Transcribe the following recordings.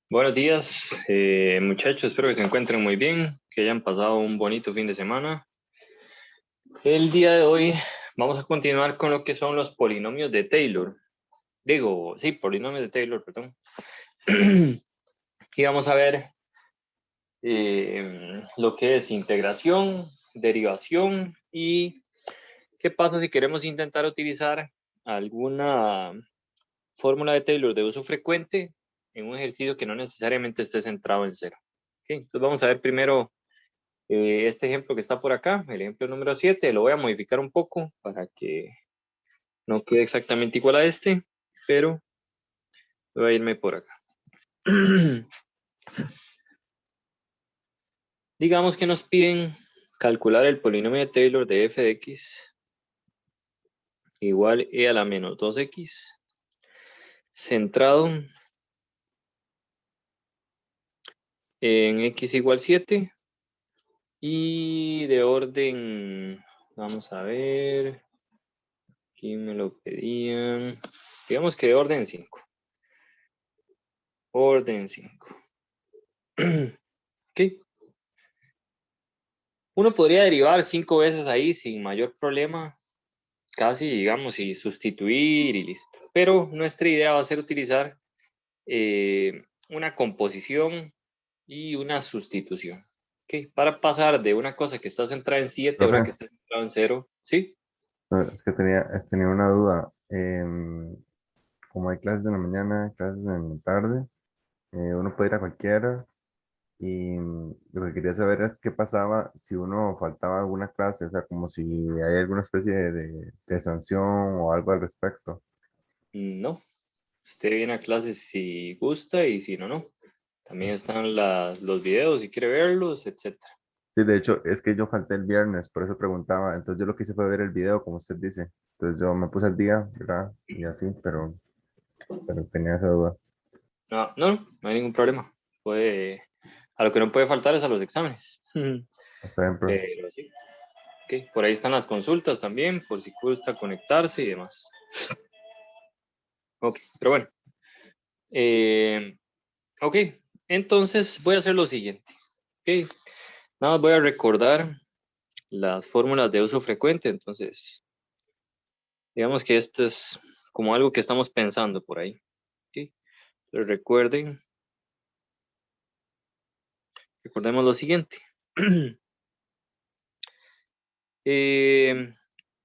Buenos días, muchachos. Espero que se encuentren muy bien, que hayan pasado un bonito fin de semana. El día de hoy vamos a continuar con lo que son los polinomios de Taylor. Polinomios de Taylor, perdón. Y vamos a ver lo que es integración, derivación y qué pasa si queremos intentar utilizar alguna fórmula de Taylor de uso frecuente en un ejercicio que no necesariamente esté centrado en cero. Okay, entonces vamos a ver primero este ejemplo que está por acá, el ejemplo número 7, lo voy a modificar un poco para que no quede exactamente igual a este, pero voy a irme por acá. Digamos que nos piden calcular el polinomio de Taylor de f de x igual e a la menos 2x centrado en x igual 7 y de orden, vamos a ver, aquí me lo pedían, digamos que de orden 5. Orden 5. Ok. Uno podría derivar 5 veces ahí sin mayor problema, casi, digamos, y sustituir y listo. Pero nuestra idea va a ser utilizar una composición y una sustitución. ¿Okay? Para pasar de una cosa que está centrada en 7 a una que Profe, está centrada en 0. ¿Sí? es que tenía una duda. Como hay clases en la mañana, clases en la tarde, uno puede ir a cualquiera. Y lo que quería saber es qué pasaba si uno faltaba alguna clase, o sea, como si hay alguna especie de sanción o algo al respecto. No. Usted viene a clases si gusta y si no, no. También están los videos si quiere verlos, etcétera. Sí, de hecho, es que yo falté el viernes, por eso preguntaba. Entonces yo lo que hice fue ver el video, como usted dice. Entonces yo me puse al día, ¿verdad? Y así, pero tenía esa duda. No, no, no hay ningún problema. A lo que no puede faltar es a los exámenes. Está bien, profe. Pero sí, ok. Por ahí están las consultas también, por si gusta conectarse y demás. Ok, pero bueno. Eh, ok, entonces voy a hacer lo siguiente. Ok, nada más voy a recordar las fórmulas de uso frecuente. Entonces, digamos que esto es como algo que estamos pensando por ahí. Ok, pero recordemos lo siguiente.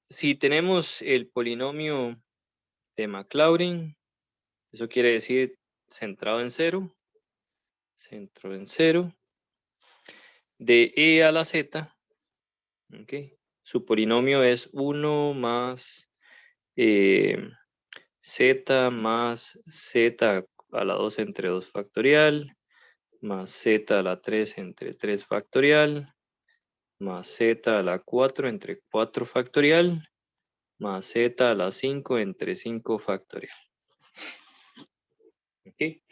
Si tenemos el polinomio de Maclaurin, eso quiere decir centrado en centro en cero, de e a la z, ¿okay? Su polinomio es 1 más z más z a la 2 entre 2 factorial, más z a la 3 entre 3 factorial, más z a la 4 entre 4 factorial, más z a la 5 entre 5 factorial. ¿Okay?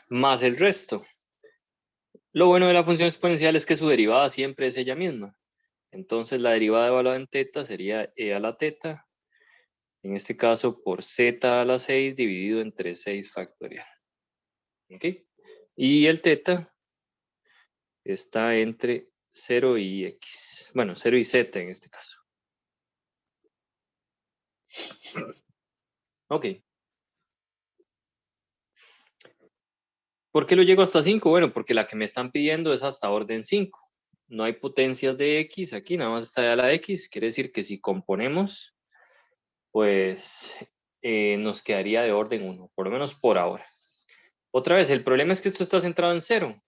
Más el resto. Lo bueno de la función exponencial es que su derivada siempre es ella misma. Entonces la derivada evaluada en teta sería e a la teta, en este caso por z a la 6 dividido entre 6 factorial. ¿Ok? Y el teta está entre 0 y x. Bueno, 0 y z en este caso. Ok. ¿Por qué lo llego hasta 5? Bueno, porque la que me están pidiendo es hasta orden 5. No hay potencias de x aquí, nada más está ya la x. Quiere decir que si componemos, pues nos quedaría de orden 1, por lo menos por ahora. Otra vez, el problema es que esto está centrado en 0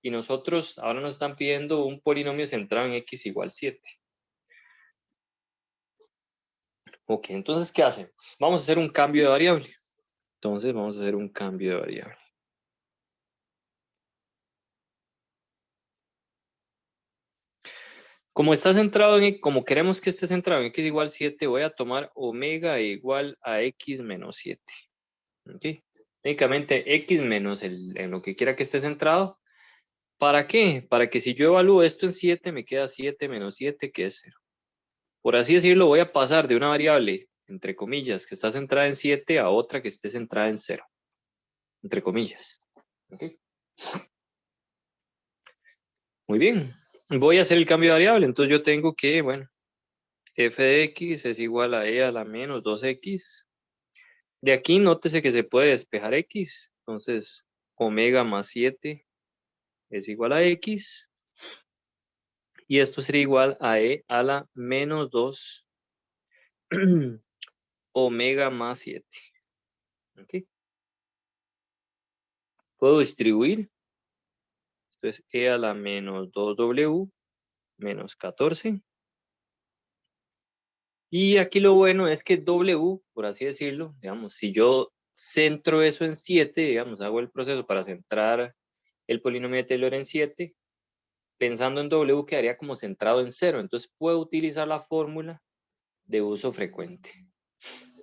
y nosotros ahora nos están pidiendo un polinomio centrado en x igual 7. Ok, entonces, ¿qué hacemos? Vamos a hacer un cambio de variable. Entonces, vamos a hacer un cambio de variable. Como está centrado como queremos que esté centrado en x igual 7, voy a tomar omega igual a x menos 7. ¿Ok? Técnicamente x menos en lo que quiera que esté centrado. ¿Para qué? Para que si yo evalúo esto en 7, me queda 7 menos 7, que es 0. Por así decirlo, voy a pasar de una variable entre comillas, que está centrada en 7 a otra que esté centrada en 0, entre comillas. ¿Okay? Muy bien, voy a hacer el cambio de variable, entonces yo tengo que, bueno, f de x es igual a e a la menos 2x. De aquí nótese que se puede despejar x, entonces omega más 7 es igual a x, y esto sería igual a e a la menos 2 omega más 7. ¿Okay? Puedo distribuir, esto es e a la menos 2w menos 14. Y aquí lo bueno es que w, por así decirlo, digamos, si yo centro eso en 7, digamos, hago el proceso para centrar el polinomio de Taylor en 7, pensando en w quedaría como centrado en 0. Entonces puedo utilizar la fórmula de uso frecuente.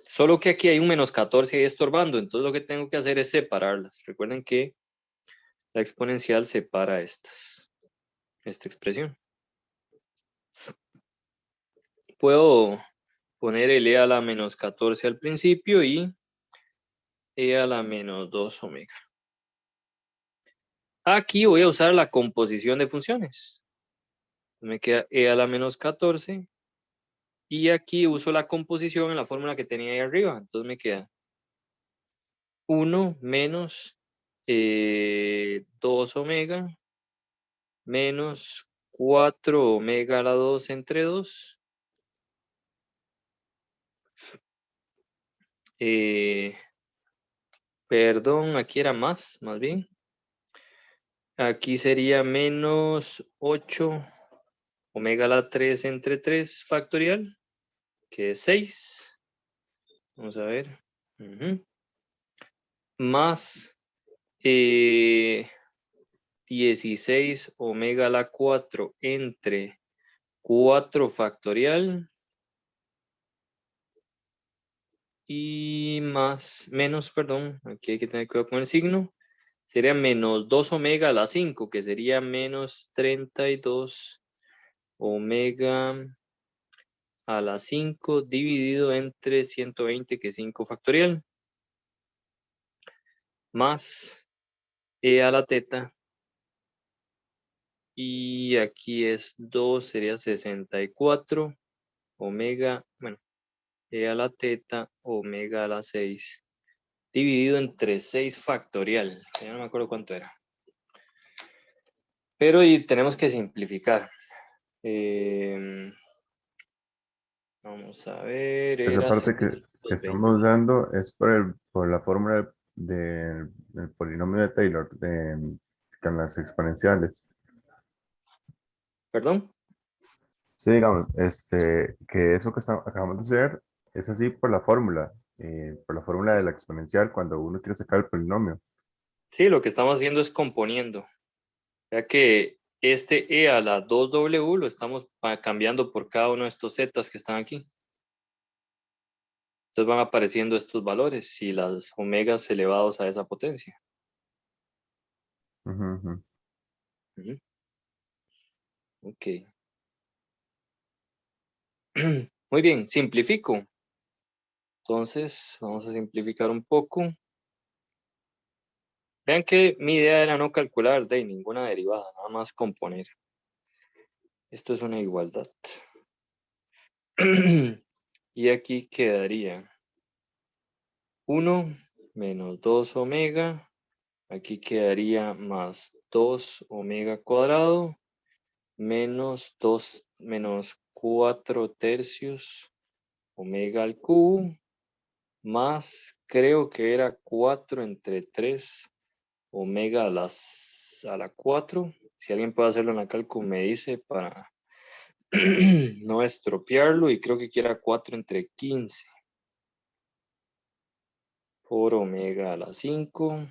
Solo que aquí hay un menos 14 ahí estorbando, entonces lo que tengo que hacer es separarlas. Recuerden que la exponencial separa esta expresión. Puedo poner el e a la menos 14 al principio y e a la menos 2 omega. Aquí voy a usar la composición de funciones. Me queda e a la menos 14. Y aquí uso la composición en la fórmula que tenía ahí arriba. Entonces me queda 1 menos 2 omega menos 4 omega a la 2 entre 2. Perdón, aquí era más bien. Aquí sería menos 8 omega a la 3 entre 3 factorial, que es 6. Vamos a ver. Más 16 omega a la 4 entre 4 factorial. Y menos, perdón, aquí hay que tener cuidado con el signo. Sería menos 2 omega a la 5, que sería menos 32 omega a la 5 dividido entre 120, que es 5 factorial. Más e a la teta. Y aquí es 2, sería 64 omega, bueno, e a la teta omega a la 6 dividido entre 6 factorial. Ya no me acuerdo cuánto era. Pero y tenemos que simplificar. Vamos a ver, Esa era parte que estamos 720. dando es por la fórmula del polinomio de Taylor, con las exponenciales. ¿Perdón? Sí, digamos, que eso que acabamos de hacer es así por la fórmula de la exponencial cuando uno quiere sacar el polinomio. Sí, lo que estamos haciendo es componiendo. Ya que este e a la 2w lo estamos cambiando por cada uno de estos zetas que están aquí. Entonces van apareciendo estos valores y las omegas elevados a esa potencia. Ujú, ujú. Ujú. Ok. Muy bien, simplifico. Entonces, vamos a simplificar un poco. Vean que mi idea era no calcular de ninguna derivada, nada más componer. Esto es una igualdad. Y aquí quedaría 1 menos 2 omega. Aquí quedaría más 2 omega cuadrado menos 2 menos 4 tercios omega al cubo más, creo que era 4 entre 3 omega a la 4. Si alguien puede hacerlo en la cálculo me dice para no estropearlo, y creo que quiera 4 entre 15 por omega a la 5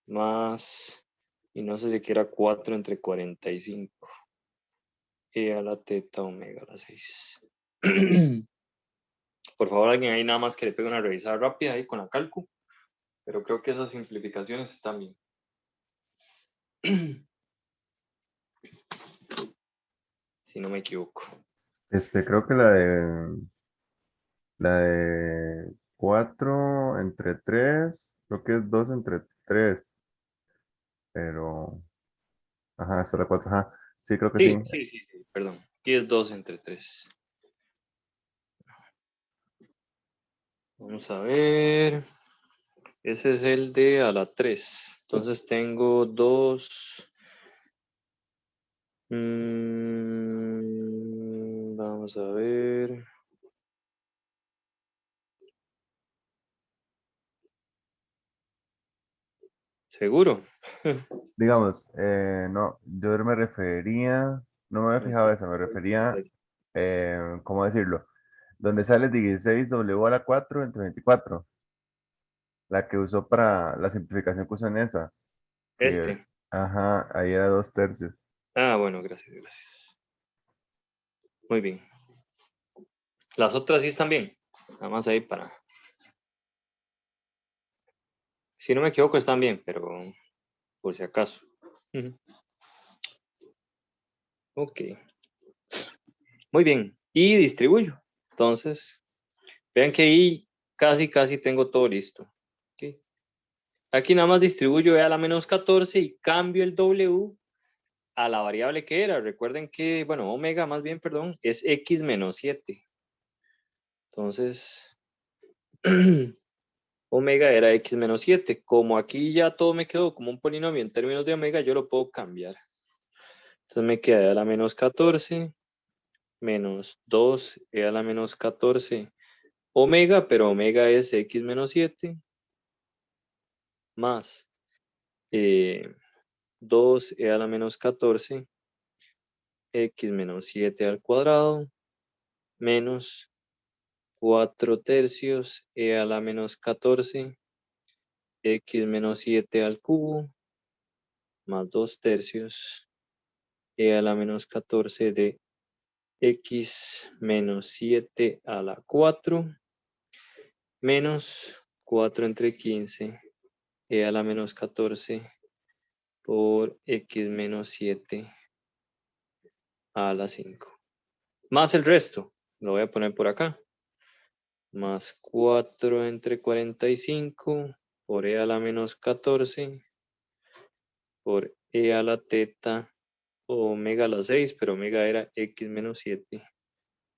más, y no sé si quiera 4 entre 45 e a la teta omega a la 6. Por favor, alguien ahí nada más que le pegue una revisada rápida ahí con la calcu, pero creo que esas simplificaciones están bien. Si no me equivoco. Creo que la de La de 4 entre 3 creo que es 2 entre 3 pero, ajá, hasta la 4 ajá. Sí, creo que sí. Sí, perdón. Aquí es 2 entre 3. Vamos a ver. Ese es el de a la 3. Entonces tengo 2. Vamos a ver. ¿Seguro? Digamos, no, yo me refería, no me había fijado eso, me refería, ¿cómo decirlo? Donde sale 16W a la 4 entre 24 la que usó para la simplificación que usó en esa, que, Este. ajá, ahí era 2 tercios. Ah, bueno, gracias. Muy bien. Las otras sí están bien. Nada más ahí para. Si no me equivoco, están bien, pero por si acaso. Ujú. Ok. Muy bien. Y distribuyo. Entonces, vean que ahí casi tengo todo listo. Ok. Aquí nada más distribuyo E a la menos 14 y cambio el W a la variable que era. Recuerden que, bueno, omega más bien, perdón, es x menos 7. Entonces, omega era x menos 7. Como aquí ya todo me quedó como un polinomio en términos de omega, yo lo puedo cambiar. Entonces me queda E a la menos 14 menos 2 a la menos 14 omega, pero omega es x menos 7 más 2 a la menos 14 x menos 7 al cuadrado menos 4 tercios a la menos 14 x menos 7 al cubo más 2 tercios a la menos 14 de x menos 7 a la 4 menos 4 entre 15 a la menos 14 por x menos 7 a la 5. Más el resto, lo voy a poner por acá. Más 4 entre 45 por e a la menos 14 por e a la teta omega a la 6, pero omega era x menos 7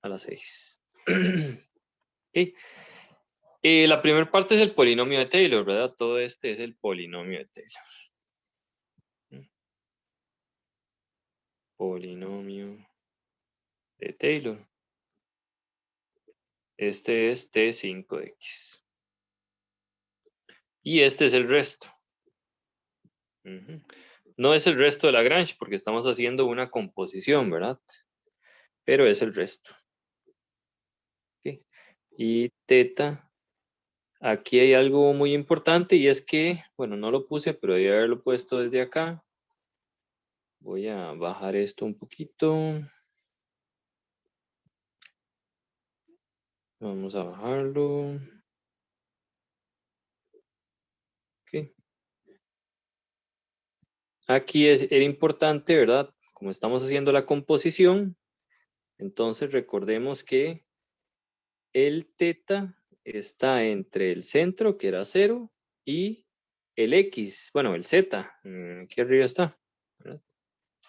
a la 6. Ok. La primera parte es el polinomio de Taylor, ¿verdad? Todo este es el polinomio de Taylor. Polinomio de Taylor. Este es T5X. Y este es el resto. Ujú. No es el resto de Lagrange porque estamos haciendo una composición, ¿verdad? Pero es el resto. Ok. Y teta, aquí hay algo muy importante y es que, bueno, no lo puse, pero debía haberlo puesto desde acá. Voy a bajar esto un poquito. Vamos a bajarlo. Ok. Aquí era importante, ¿verdad? Como estamos haciendo la composición, entonces recordemos que el teta está entre el centro, que era 0, y el x, bueno, el z, aquí arriba está, ¿verdad?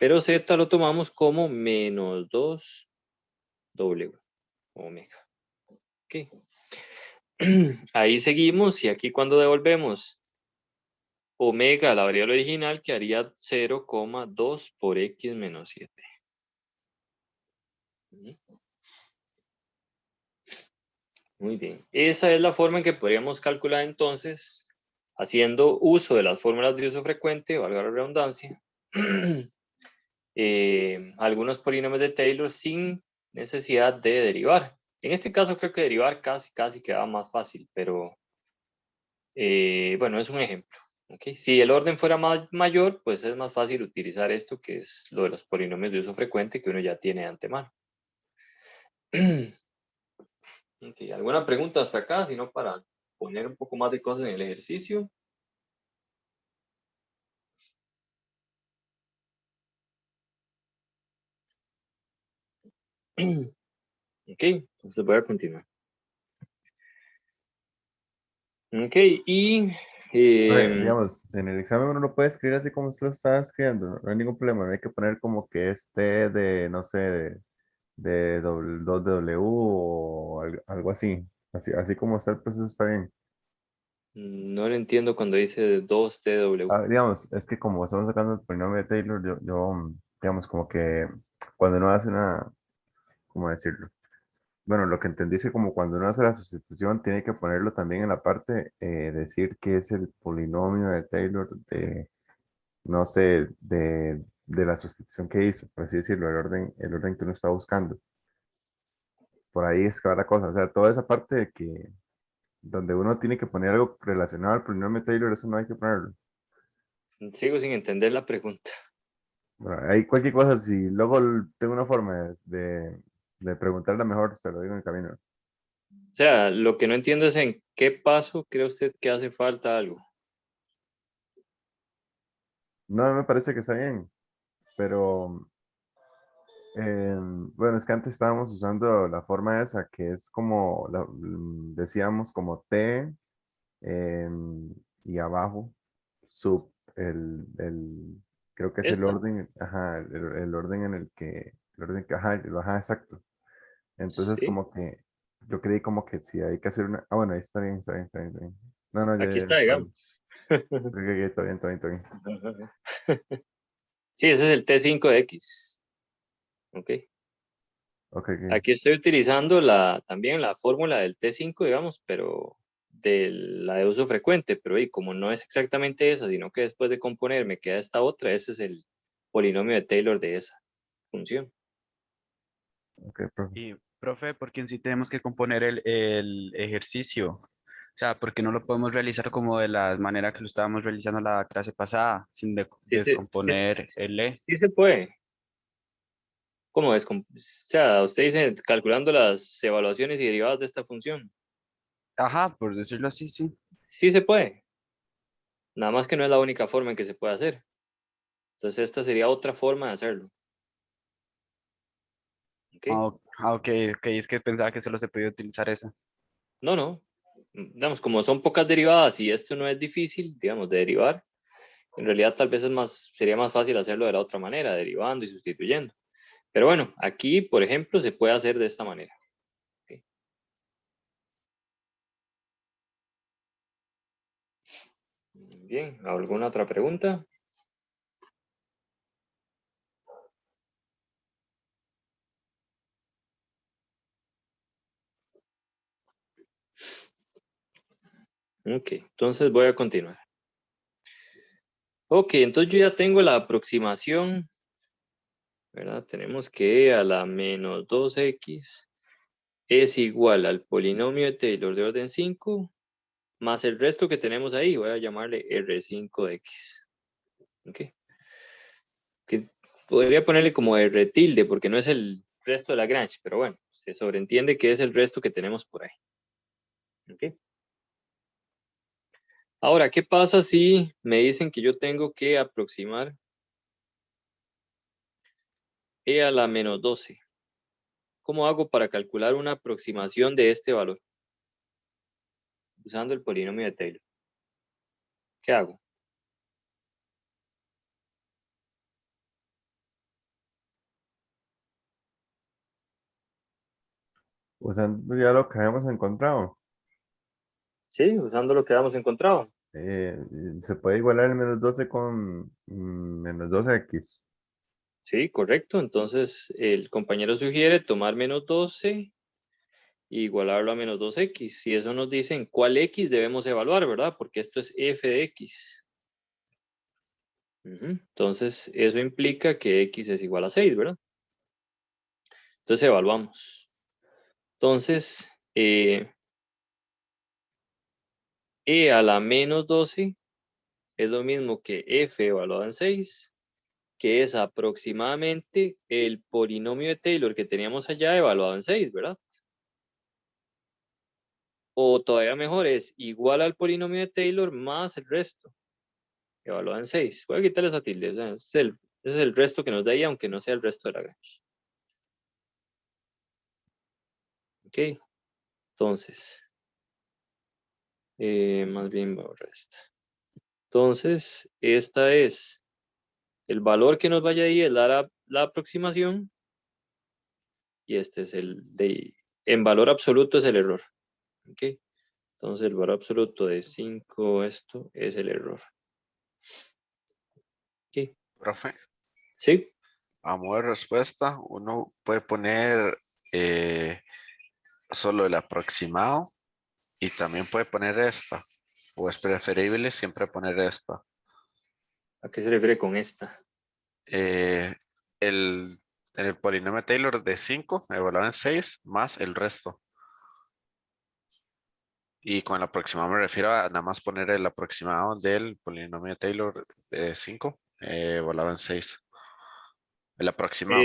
Pero z lo tomamos como menos 2w, omega. Ok. Ahí seguimos y aquí cuando devolvemos omega a la variable original quedaría 0,2 por x menos 7. Muy bien. Esa es la forma en que podríamos calcular entonces, haciendo uso de las fórmulas de uso frecuente, valga la redundancia, algunos polinomios de Taylor sin necesidad de derivar. En este caso creo que derivar casi queda más fácil, pero bueno, es un ejemplo. ¿Okay? Si el orden fuera mayor, pues es más fácil utilizar esto que es lo de los polinomios de uso frecuente que uno ya tiene de antemano. Okay, ¿alguna pregunta hasta acá? Si no, para poner un poco más de cosas en el ejercicio. Ok, entonces voy a continuar. Ok, y em, Digamos, en el examen uno lo puede escribir así como usted lo está escribiendo, no hay ningún problema, no hay que poner como que este de, no sé, de 2W o algo así. Así como está el proceso está bien. no lo entiendo cuando dice 2TW. Ah, digamos, es que como estamos sacando el polinomio de Taylor, digamos, como que cuando uno hace una, ¿cómo decirlo? Bueno, lo que entendí es que como cuando uno hace la sustitución, tiene que ponerlo también en la parte, decir que es el polinomio de Taylor de, no sé, de la sustitución que hizo, por así decirlo, el orden que uno está buscando. Por ahí es que va la cosa. O sea, toda esa parte de que, donde uno tiene que poner algo relacionado al polinomio de Taylor, eso no hay que ponerlo. Sigo sin entender la pregunta. Bueno, hay cualquier cosa, si luego tengo una forma de preguntarla mejor, se lo digo en el camino. O sea, lo que no entiendo es en qué paso cree usted que hace falta algo. No me parece que está bien, pero bueno, es que antes estábamos usando la forma esa, que es como, decíamos como T y abajo, sub, creo que es el Esta. orden, ajá, el orden en el orden que, ajá, ajá, exacto. Entonces, Sí, como que yo creí como que si hay que hacer una. Ah, bueno, ahí está bien, está bien, está bien, está bien. No, no, ya, aquí ya, está, está digamos. bien. Ok, ok, está bien, está bien, está bien. Sí, ese es el T5 de X. Ok. Ok, ok. Aquí estoy utilizando también la fórmula del T5, digamos, pero de la de uso frecuente, pero y como no es exactamente esa, sino que después de componer me queda esta otra, ese es el polinomio de Taylor de esa función. Ok, profe. Y, profe, ¿por qué en sí tenemos que componer el ejercicio? O sea, ¿por qué no lo podemos realizar como de la manera que lo estábamos realizando la clase pasada, sin descomponer el E? Sí se puede. ¿Cómo es? O sea, usted dice calculando las evaluaciones y derivadas de esta función. Ajá, por decirlo así, sí. Sí se puede. Nada más que no es la única forma en que se puede hacer. Entonces esta sería otra forma de hacerlo. ¿Ok? Ok, ok, es que pensaba que solo se podía utilizar esa. No, no. Digamos, como son pocas derivadas y esto no es difícil, digamos, de derivar, en realidad tal vez sería más fácil hacerlo de la otra manera, derivando y sustituyendo. Pero bueno, aquí, por ejemplo, se puede hacer de esta manera. ¿Ok? Bien, ¿alguna otra pregunta? Ok, entonces voy a continuar. Ok, entonces yo ya tengo la aproximación, ¿verdad? Tenemos que a la menos 2x es igual al polinomio de Taylor de orden 5 más el resto que tenemos ahí, voy a llamarle R5 de x. ¿Ok? Que podría ponerle como R tilde porque no es el resto de Lagrange, pero bueno, se sobreentiende que es el resto que tenemos por ahí. ¿Ok? Ahora, ¿qué pasa si me dicen que yo tengo que aproximar e a la menos 12? ¿Cómo hago para calcular una aproximación de este valor usando el polinomio de Taylor? ¿Qué hago? Usando ya lo que habíamos encontrado, Sí, usando lo que habíamos encontrado. eh, se puede igualar el menos 12 con menos 12x. Sí, correcto. Entonces, el compañero sugiere tomar menos 12 y igualarlo a menos 2x. Y eso nos dice en cuál x debemos evaluar, ¿verdad? Porque esto es f de x. Ujú. Entonces, eso implica que x es igual a 6, ¿verdad? Entonces, evaluamos. Entonces, e a la menos 12 es lo mismo que f evaluado en 6, que es aproximadamente el polinomio de Taylor que teníamos allá evaluado en 6, ¿verdad? O todavía mejor, es igual al polinomio de Taylor más el resto, evaluado en 6. Voy a quitarle esa tilde, o sea, ese es el resto que nos da ahí, aunque no sea el resto de Lagrange. Ok, entonces, Más bien voy a borrar esta. Entonces, esta es el valor que nos vaya ahí, es la aproximación. Y este es en valor absoluto es el error. ¿Ok? Entonces, el valor absoluto de 5, esto es el error. ¿Ok? Profe, ¿Sí? a modo de respuesta, uno puede poner solo el aproximado y también puede poner esta. O es preferible siempre poner esta. ¿A qué se refiere con esta? Eh, el, en el polinomio Taylor de 5 evaluado en 6 más el resto. Y con el aproximado me refiero a nada más poner el aproximado del polinomio Taylor de 5 evaluado en 6. El aproximado,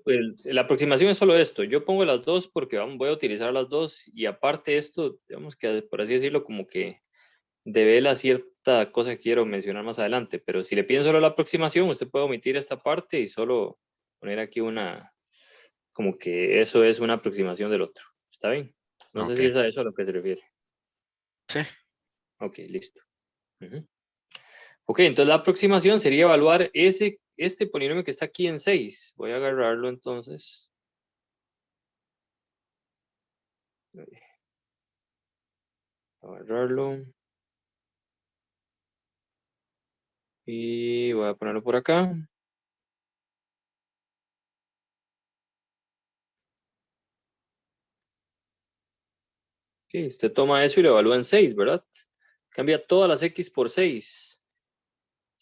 pues. La aproximación es solo esto. Yo pongo las dos porque voy a utilizar las dos y aparte esto, digamos que por así decirlo, como que devela cierta cosa que quiero mencionar más adelante. Pero si le piden solo la aproximación, usted puede omitir esta parte y solo poner aquí como que eso es una aproximación del otro. ¿Está bien? No sé Ok. si es a eso a lo que se refiere. Sí. Ok, listo. Ujú. Ok, entonces la aproximación sería evaluar este polinomio que está aquí en 6. Voy a agarrarlo entonces. Agarrarlo. Y voy a ponerlo por acá. Ok, usted toma eso y lo evalúa en 6, ¿verdad? Cambia todas las x por 6.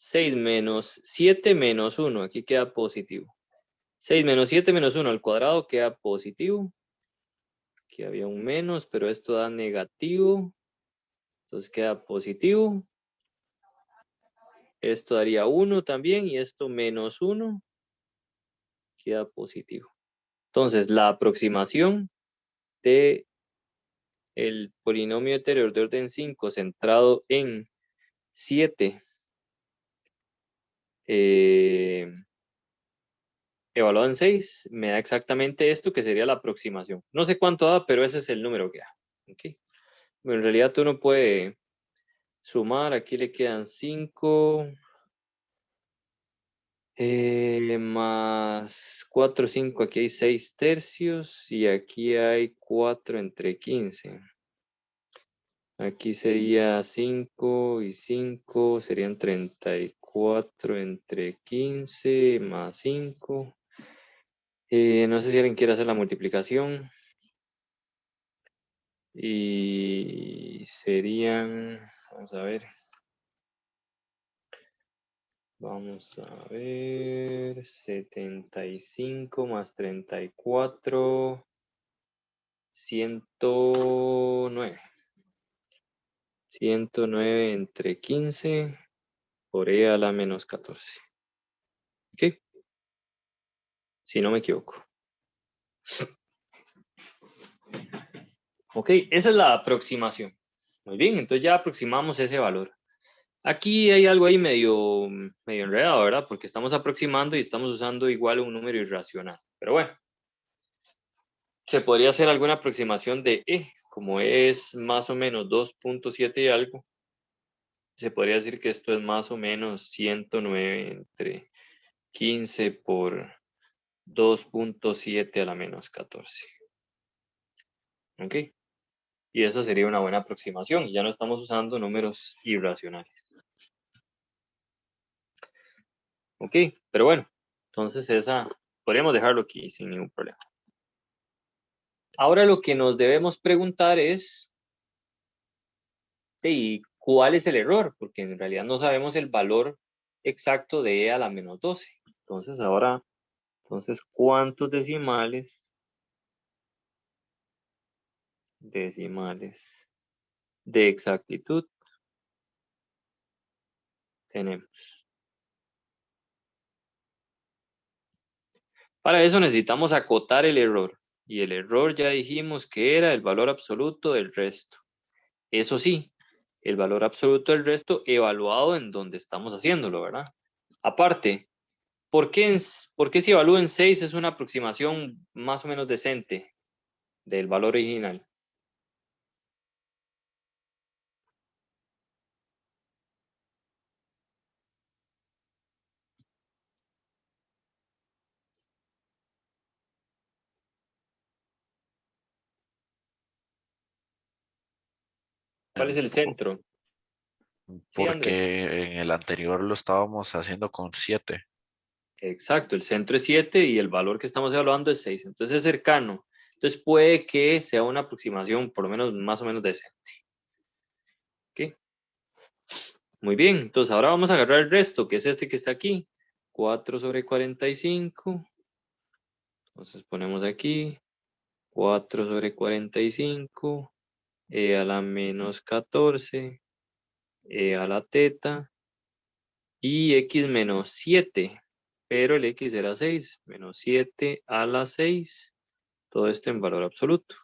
6 menos 7 menos 1. Aquí queda positivo. 6 menos 7 menos 1 al cuadrado queda positivo. Aquí había un menos, pero esto da negativo. Entonces queda positivo. Esto daría 1 también y esto menos 1 queda positivo. Entonces la aproximación de el polinomio anterior de orden 5 centrado en 7 evaluado en 6 me da exactamente esto que sería la aproximación. No sé cuánto da, pero ese es el número que da. ¿Okay? Bueno, en realidad uno puede sumar, aquí le quedan 5 más 4, 5, aquí hay 6 tercios y aquí hay 4 entre 15. Aquí sería 5 y 5, serían 34 entre 15 más 5. No sé si alguien quiere hacer la multiplicación. Y serían, vamos a ver. Vamos a ver, 75 más 34, 109. 109 entre 15 por e a la menos 14. ¿Ok? Si no me equivoco. Ok, esa es la aproximación. Muy bien, entonces ya aproximamos ese valor. Aquí hay algo ahí medio enredado, ¿verdad? Porque estamos aproximando y estamos usando igual un número irracional. Pero bueno, se podría hacer alguna aproximación de E, como es más o menos 2.7 y algo. Se podría decir que esto es más o menos 109 entre 15 por 2.7 a la menos 14. ¿Ok? Y esa sería una buena aproximación. Ya no estamos usando números irracionales. ¿Ok? Pero bueno, entonces esa podríamos dejarlo aquí sin ningún problema. Ahora lo que nos debemos preguntar es, ¿y cuál es el error? Porque en realidad no sabemos el valor exacto de e a la menos 12. Entonces ahora, ¿cuántos decimales de exactitud tenemos? Para eso necesitamos acotar el error. Y el error ya dijimos que era el valor absoluto del resto. Eso sí, el valor absoluto del resto evaluado en donde estamos haciéndolo, ¿verdad? Aparte, ¿por qué si evalúo en 6 es una aproximación más o menos decente del valor original? ¿Cuál es el centro? Sí, Andrés. Porque en el anterior lo estábamos haciendo con 7. Exacto, el centro es 7 y el valor que estamos evaluando es 6. Entonces es cercano. Entonces puede que sea una aproximación por lo menos más o menos decente. ¿Ok? Muy bien, entonces ahora vamos a agarrar el resto, que es este que está aquí. 4 sobre 45. Entonces ponemos aquí 4 sobre 45. E a la menos 14. E a la teta. Y x menos 7. Pero el x era 6. Menos 7 a la 6. Todo esto en valor absoluto.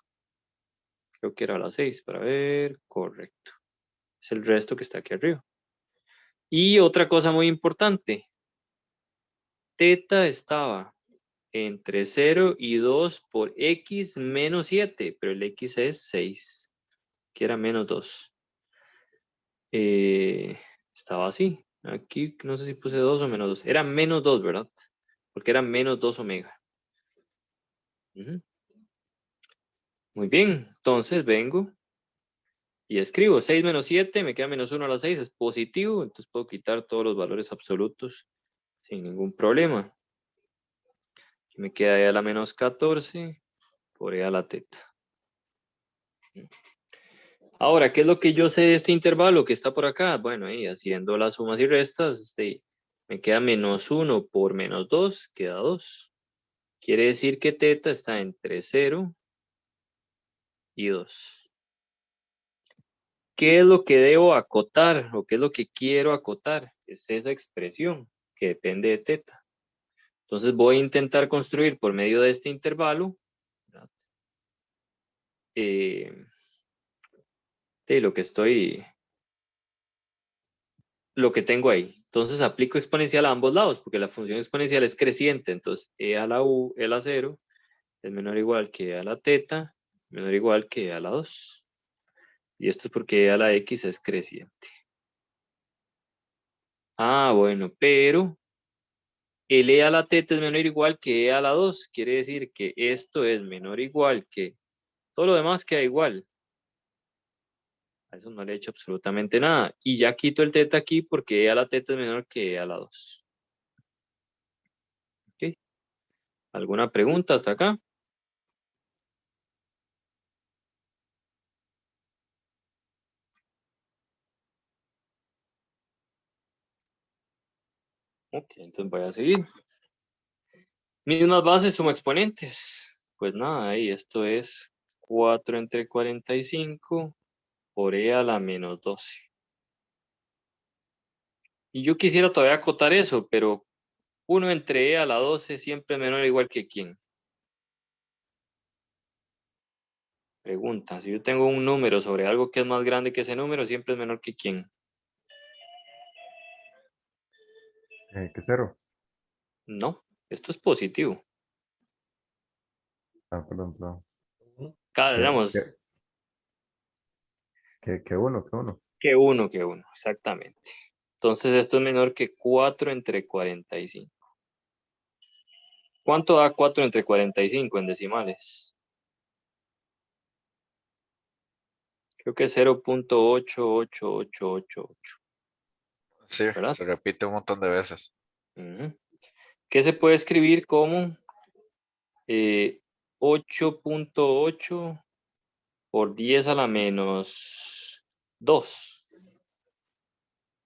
Creo que era a la 6 para ver. Correcto. Es el resto que está aquí arriba. Y otra cosa muy importante. Teta estaba entre 0 y 2 por x menos 7, pero el x es 6, que era menos 2. Estaba así. Aquí no sé si puse 2 o menos 2. Era menos 2, ¿verdad? Porque era menos 2 omega. Muy bien, entonces vengo y escribo 6 menos 7, me queda menos 1 a la 6, es positivo, entonces puedo quitar todos los valores absolutos sin ningún problema. Me queda e a la menos 14 por e a la teta. Ahora, ¿qué es lo que yo sé de este intervalo que está por acá? Bueno, ahí haciendo las sumas y restas, me queda menos 1 por menos 2, queda 2. Quiere decir que teta está entre 0 y 2. ¿Qué es lo que debo acotar o qué es lo que quiero acotar? Es esa expresión que depende de teta. Entonces voy a intentar construir por medio de este intervalo lo que tengo ahí. Entonces aplico exponencial a ambos lados porque la función exponencial es creciente. Entonces e a la u, e a la 0 es menor o igual que e a la teta, menor o igual que e a la 2. Y esto es porque e a la x es creciente. Ah, bueno, pero el e a la teta es menor o igual que e a la 2. Quiere decir que esto es menor o igual que todo lo demás queda igual. A eso no le he hecho absolutamente nada. Y ya quito el teta aquí porque e a la teta es menor que e a la 2. ¿Ok? ¿Alguna pregunta hasta acá? Ok, entonces voy a seguir. Mismas bases, suma exponentes. Pues nada, ahí esto es 4 entre 45 por e a la menos 12. Y yo quisiera todavía acotar eso, pero 1 entre e a la 12 siempre es menor o igual que quién. Pregunta, si yo tengo un número sobre algo que es más grande que ese número, siempre es menor que quién. Que 0. No, esto es positivo. Ah, perdón. Cada, Que, digamos, que, que 1, que 1. que uno, exactamente. Entonces esto es menor que 4 entre 45. ¿Cuánto da 4 entre 45 en decimales? Creo que es 0.88888. Sí, ¿Verdad? se repite un montón de veces. ¿Qué se puede escribir como 8.8 por 10 a la menos 2,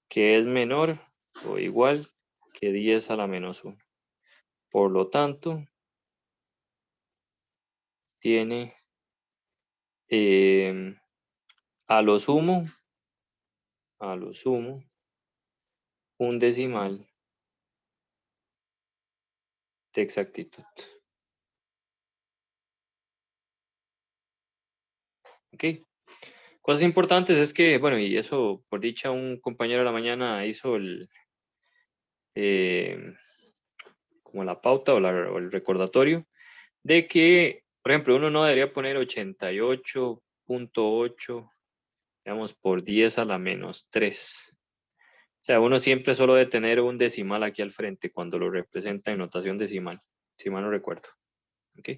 que es menor o igual que 10 a la menos 1. Por lo tanto, tiene a lo sumo, un decimal de exactitud. ¿Ok? Cosas importantes es que, bueno, y eso por dicha un compañero de la mañana hizo como la pauta o el recordatorio de que, por ejemplo, uno no debería poner 88.8, digamos, por 10 a la menos 3. O sea, uno siempre solo debe tener un decimal aquí al frente cuando lo representa en notación decimal, si mal no recuerdo. ¿Ok?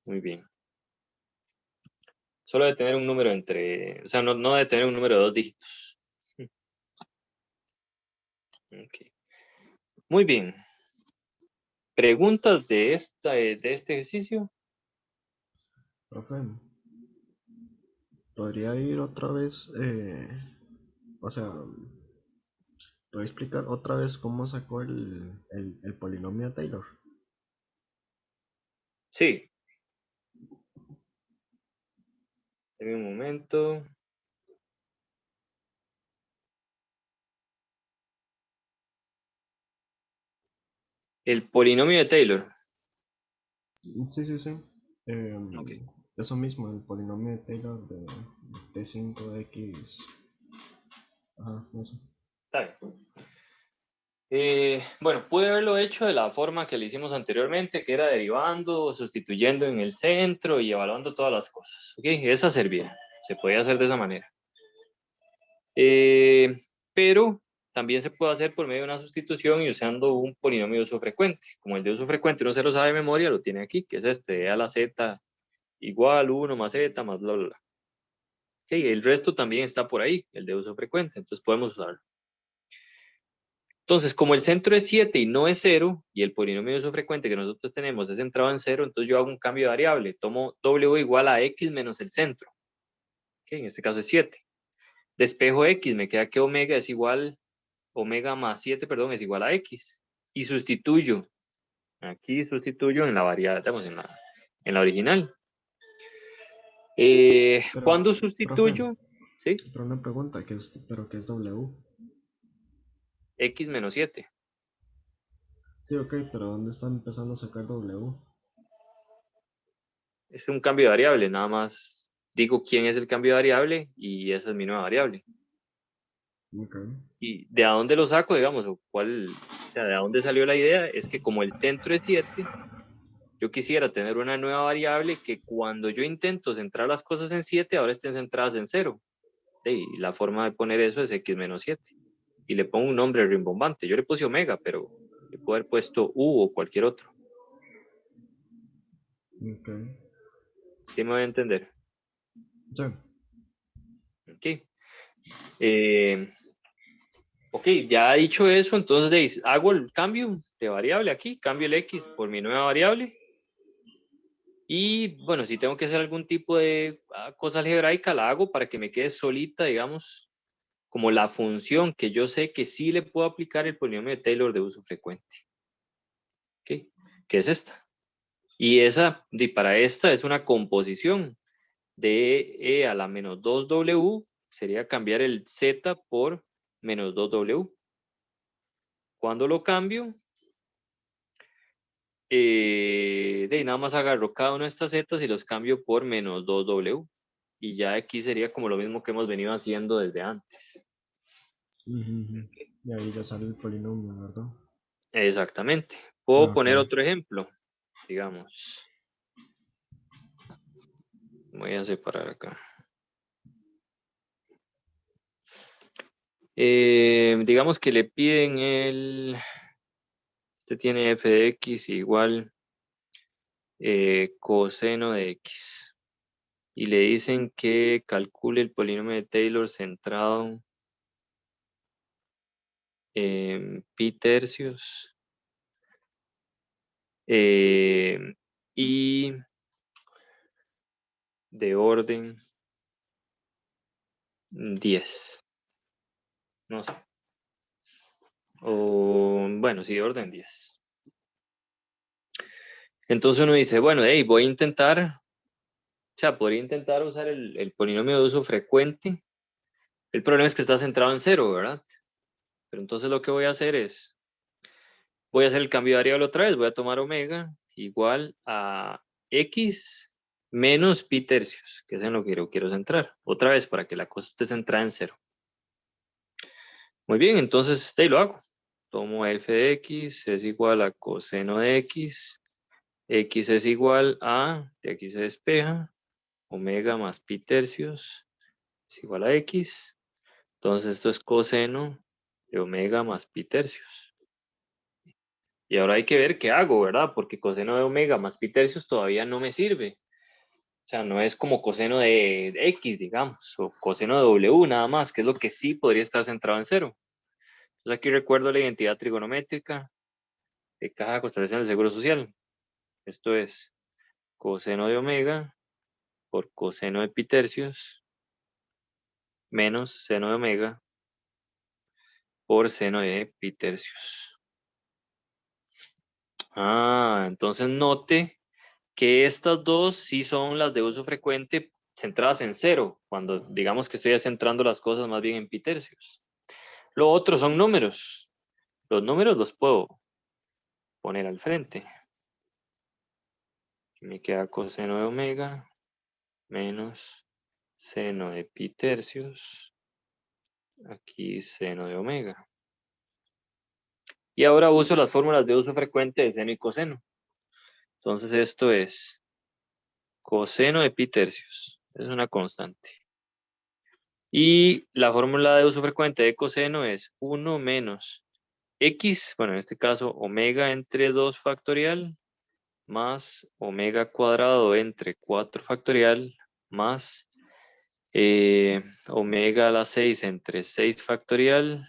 Muy bien. Solo de tener un número o sea, no de tener un número de 2 dígitos. Okay. Muy bien. ¿Preguntas de este ejercicio? Profe, podría ir otra vez, o sea, voy a explicar otra vez cómo sacó el polinomio de Taylor. Sí. Deme un momento. El polinomio de Taylor. Sí, sí, sí. Ok. Eso mismo, el polinomio de Taylor de T5x. Ajá, eso. Está bien. Bueno, pude haberlo hecho de la forma que lo hicimos anteriormente, que era derivando, sustituyendo en el centro y evaluando todas las cosas. ¿Ok? Esa servía. Se podía hacer de esa manera. Pero también se puede hacer por medio de una sustitución y usando un polinomio de uso frecuente. Como el de uso frecuente no se lo sabe de memoria, lo tiene aquí, que es e a la z igual 1 más z más bla, bla, bla. Okay, el resto también está por ahí, el de uso frecuente, entonces podemos usarlo. Entonces, como el centro es 7 y no es 0, y el polinomio de uso frecuente que nosotros tenemos es centrado en 0, entonces yo hago un cambio de variable. Tomo w igual a x menos el centro. Okay, en este caso es 7. Despejo x, me queda que omega es igual, omega más 7, perdón, es igual a x. Y sustituyo. Aquí sustituyo en la variable, estamos en la original. Pero, ¿Cuándo profe, sustituyo? ¿Sí? pero una pregunta, ¿pero qué es W? X menos 7. Sí, ok, pero ¿dónde está empezando a sacar W? Es un cambio de variable, nada más digo quién es el cambio de variable y esa es mi nueva variable. Ok. ¿Y de a dónde lo saco, digamos, o sea, de a dónde salió la idea? Es que como el centro es 7, yo quisiera tener una nueva variable que cuando yo intento centrar las cosas en 7, ahora estén centradas en 0. Y la forma de poner eso es x menos 7. Y le pongo un nombre rimbombante. Yo le puse omega, pero le puedo haber puesto u o cualquier otro. Ok. ¿Sí me voy a entender? Sí. Ok. Ok, ya dicho eso, entonces hago el cambio de variable aquí, cambio el x por mi nueva variable. Y bueno, si tengo que hacer algún tipo de cosa algebraica, la hago para que me quede solita, digamos, como la función que yo sé que sí le puedo aplicar el polinomio de Taylor de uso frecuente. ¿Ok? Que es esta. Y para esta es una composición de e a la menos 2w, sería cambiar el z por menos 2w. Cuando lo cambio, nada más agarro cada una de estas zetas y los cambio por menos 2w. Y ya aquí sería como lo mismo que hemos venido haciendo desde antes. Ujú. Y ahí ya sale el polinomio, ¿verdad? Exactamente. Puedo Ok. poner otro ejemplo, digamos. Voy a separar acá. Digamos que le piden este tiene f de x igual coseno de x. Y le dicen que calcule el polinomio de Taylor centrado en pi tercios. Y de orden 10. No sé. O bueno, sí, de orden 10. Entonces uno dice, bueno, voy a intentar, o sea, podría intentar usar el polinomio de uso frecuente. El problema es que está centrado en 0, ¿verdad? Pero entonces lo que voy a hacer es, voy a hacer el cambio de variable otra vez, voy a tomar omega igual a x menos pi tercios, que es en lo que quiero centrar. Otra vez, para que la cosa esté centrada en 0. Muy bien, entonces ahí lo hago. Tomo f de x es igual a coseno de x. X es igual a, de aquí se despeja, omega más pi tercios es igual a x. Entonces esto es coseno de omega más pi tercios. Y ahora hay que ver qué hago, ¿verdad? Porque coseno de omega más pi tercios todavía no me sirve. O sea, no es como coseno de X, digamos, o coseno de W nada más, que es lo que sí podría estar centrado en cero. Entonces aquí recuerdo la identidad trigonométrica de Caja Costarricense del Seguro Social. Esto es coseno de omega por coseno de pi tercios menos seno de omega por seno de pi tercios. Entonces note que estas dos sí son las de uso frecuente centradas en cero, cuando digamos que estoy centrando las cosas más bien en pi tercios. Lo otro son números. Los números los puedo poner al frente. Me queda coseno de omega menos seno de pi tercios. Aquí seno de omega. Y ahora uso las fórmulas de uso frecuente de seno y coseno. Entonces esto es coseno de pi tercios. Es una constante. Y la fórmula de uso frecuente de coseno es 1 menos x, bueno, en este caso omega entre 2 factorial más omega cuadrado entre 4 factorial más omega a la 6 entre 6 factorial.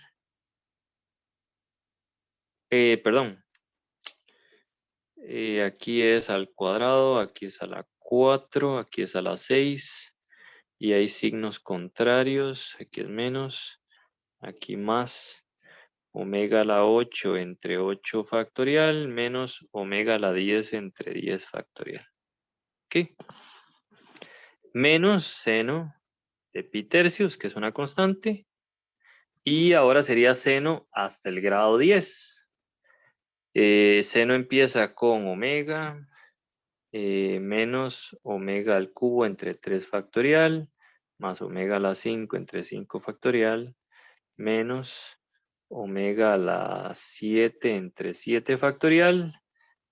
Perdón. Aquí es al cuadrado, aquí es a la 4, aquí es a la 6. Y hay signos contrarios. Aquí es menos, aquí más. Omega a la 8 entre 8 factorial menos omega a la 10 entre 10 factorial. ¿Ok? Menos seno de pi tercios, que es una constante. Y ahora sería seno hasta el grado 10. Seno empieza con omega menos omega al cubo entre 3 factorial más omega a la 5 entre 5 factorial menos omega a la 7 entre 7 factorial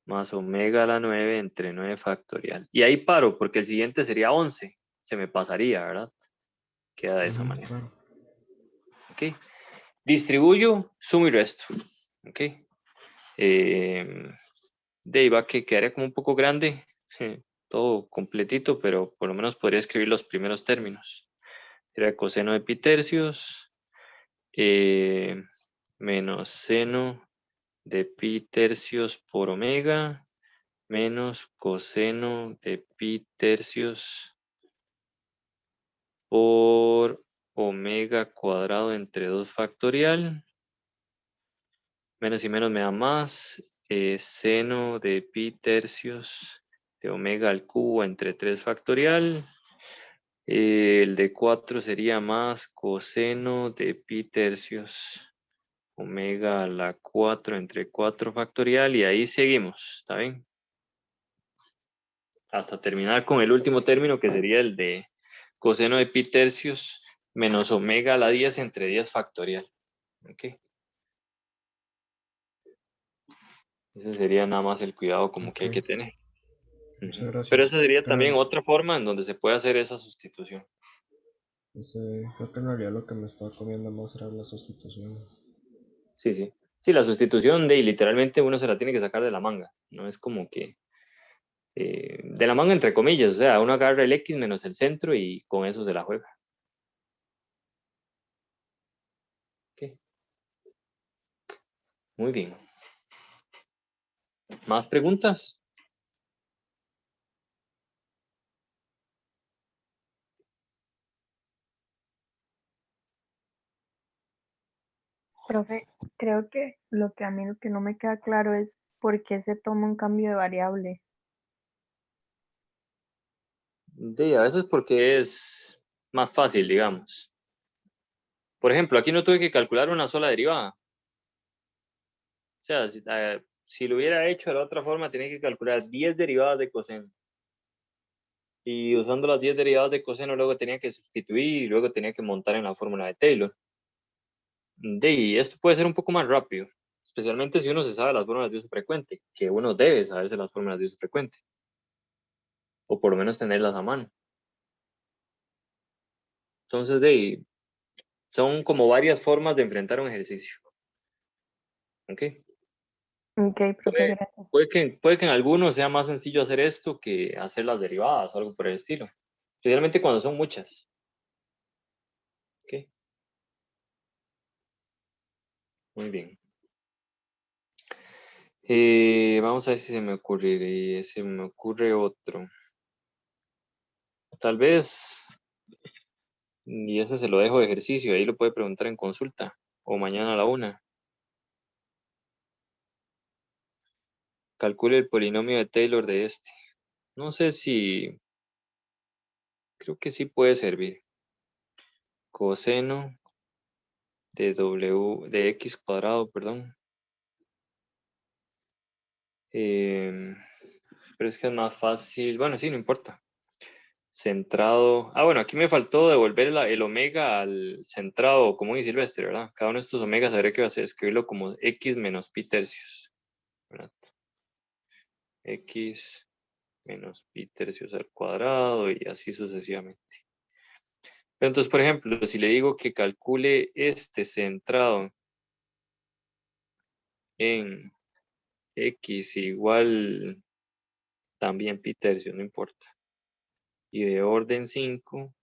más omega a la 9 entre 9 factorial. Y ahí paro porque el siguiente sería 11. Se me pasaría, ¿verdad? Queda de esa manera. Claro. ¿Ok? Distribuyo, sumo y resto. ¿Ok? De ahí va que quedaría como un poco grande. Todo completito, pero por lo menos podría escribir los primeros términos. Sería coseno de pi tercios menos seno de pi tercios por omega menos coseno de pi tercios por omega cuadrado entre 2 factorial. Menos y menos me da más. Seno de pi tercios de omega al cubo entre 3 factorial. El de 4 sería más coseno de pi tercios omega a la 4 entre 4 factorial y ahí seguimos, ¿está bien? Hasta terminar con el último término que sería el de coseno de pi tercios menos omega a la 10 entre 10 factorial. ¿Ok? Ese sería nada más el cuidado como que hay que Ok, tener. muchas Pero gracias. esa sería también otra forma en donde se puede hacer esa sustitución. Creo que en realidad lo que me estaba comiendo más era la sustitución. Sí, sí. Sí, la sustitución de literalmente uno se la tiene que sacar de la manga. No es como que de la manga entre comillas. O sea, uno agarra el X menos el centro y con eso se la juega. Ok. Muy bien. ¿Más preguntas? Profe, creo que a mí lo que no me queda claro es por qué se toma un cambio de variable. Sí, a veces porque es más fácil, digamos. Por ejemplo, aquí no tuve que calcular una sola derivada. O sea, si lo hubiera hecho de la otra forma, tenía que calcular 10 derivadas de coseno. Y usando las 10 derivadas de coseno, luego tenía que sustituir y luego tenía que montar en la fórmula de Taylor. Y esto puede ser un poco más rápido, especialmente si uno se sabe las fórmulas de uso frecuente, que uno debe saberse las fórmulas de uso frecuente. O por lo menos tenerlas a mano. Entonces, son como varias formas de enfrentar un ejercicio. ¿Ok? Ok, profe, Puede, gracias. puede que en algunos sea más sencillo hacer esto que hacer las derivadas o algo por el estilo. Especialmente cuando son muchas. Ok, muy bien. Vamos a ver si se me ocurre otro. Tal vez, y ese se lo dejo de ejercicio, ahí lo puede preguntar en consulta o mañana a la 1. Calcule el polinomio de Taylor de este. No sé si, creo que sí puede servir. Coseno de x cuadrado, perdón. Pero es que es más fácil. Bueno, sí, no importa. Centrado. Bueno, aquí me faltó devolver el omega al centrado común y silvestre, ¿verdad? Cada uno de estos omegas habría que escribirlo como x menos pi tercios, ¿verdad? X menos pi tercios al cuadrado y así sucesivamente. Pero entonces, por ejemplo, si le digo que calcule este centrado en x igual también pi tercios, no importa. Y de orden 5,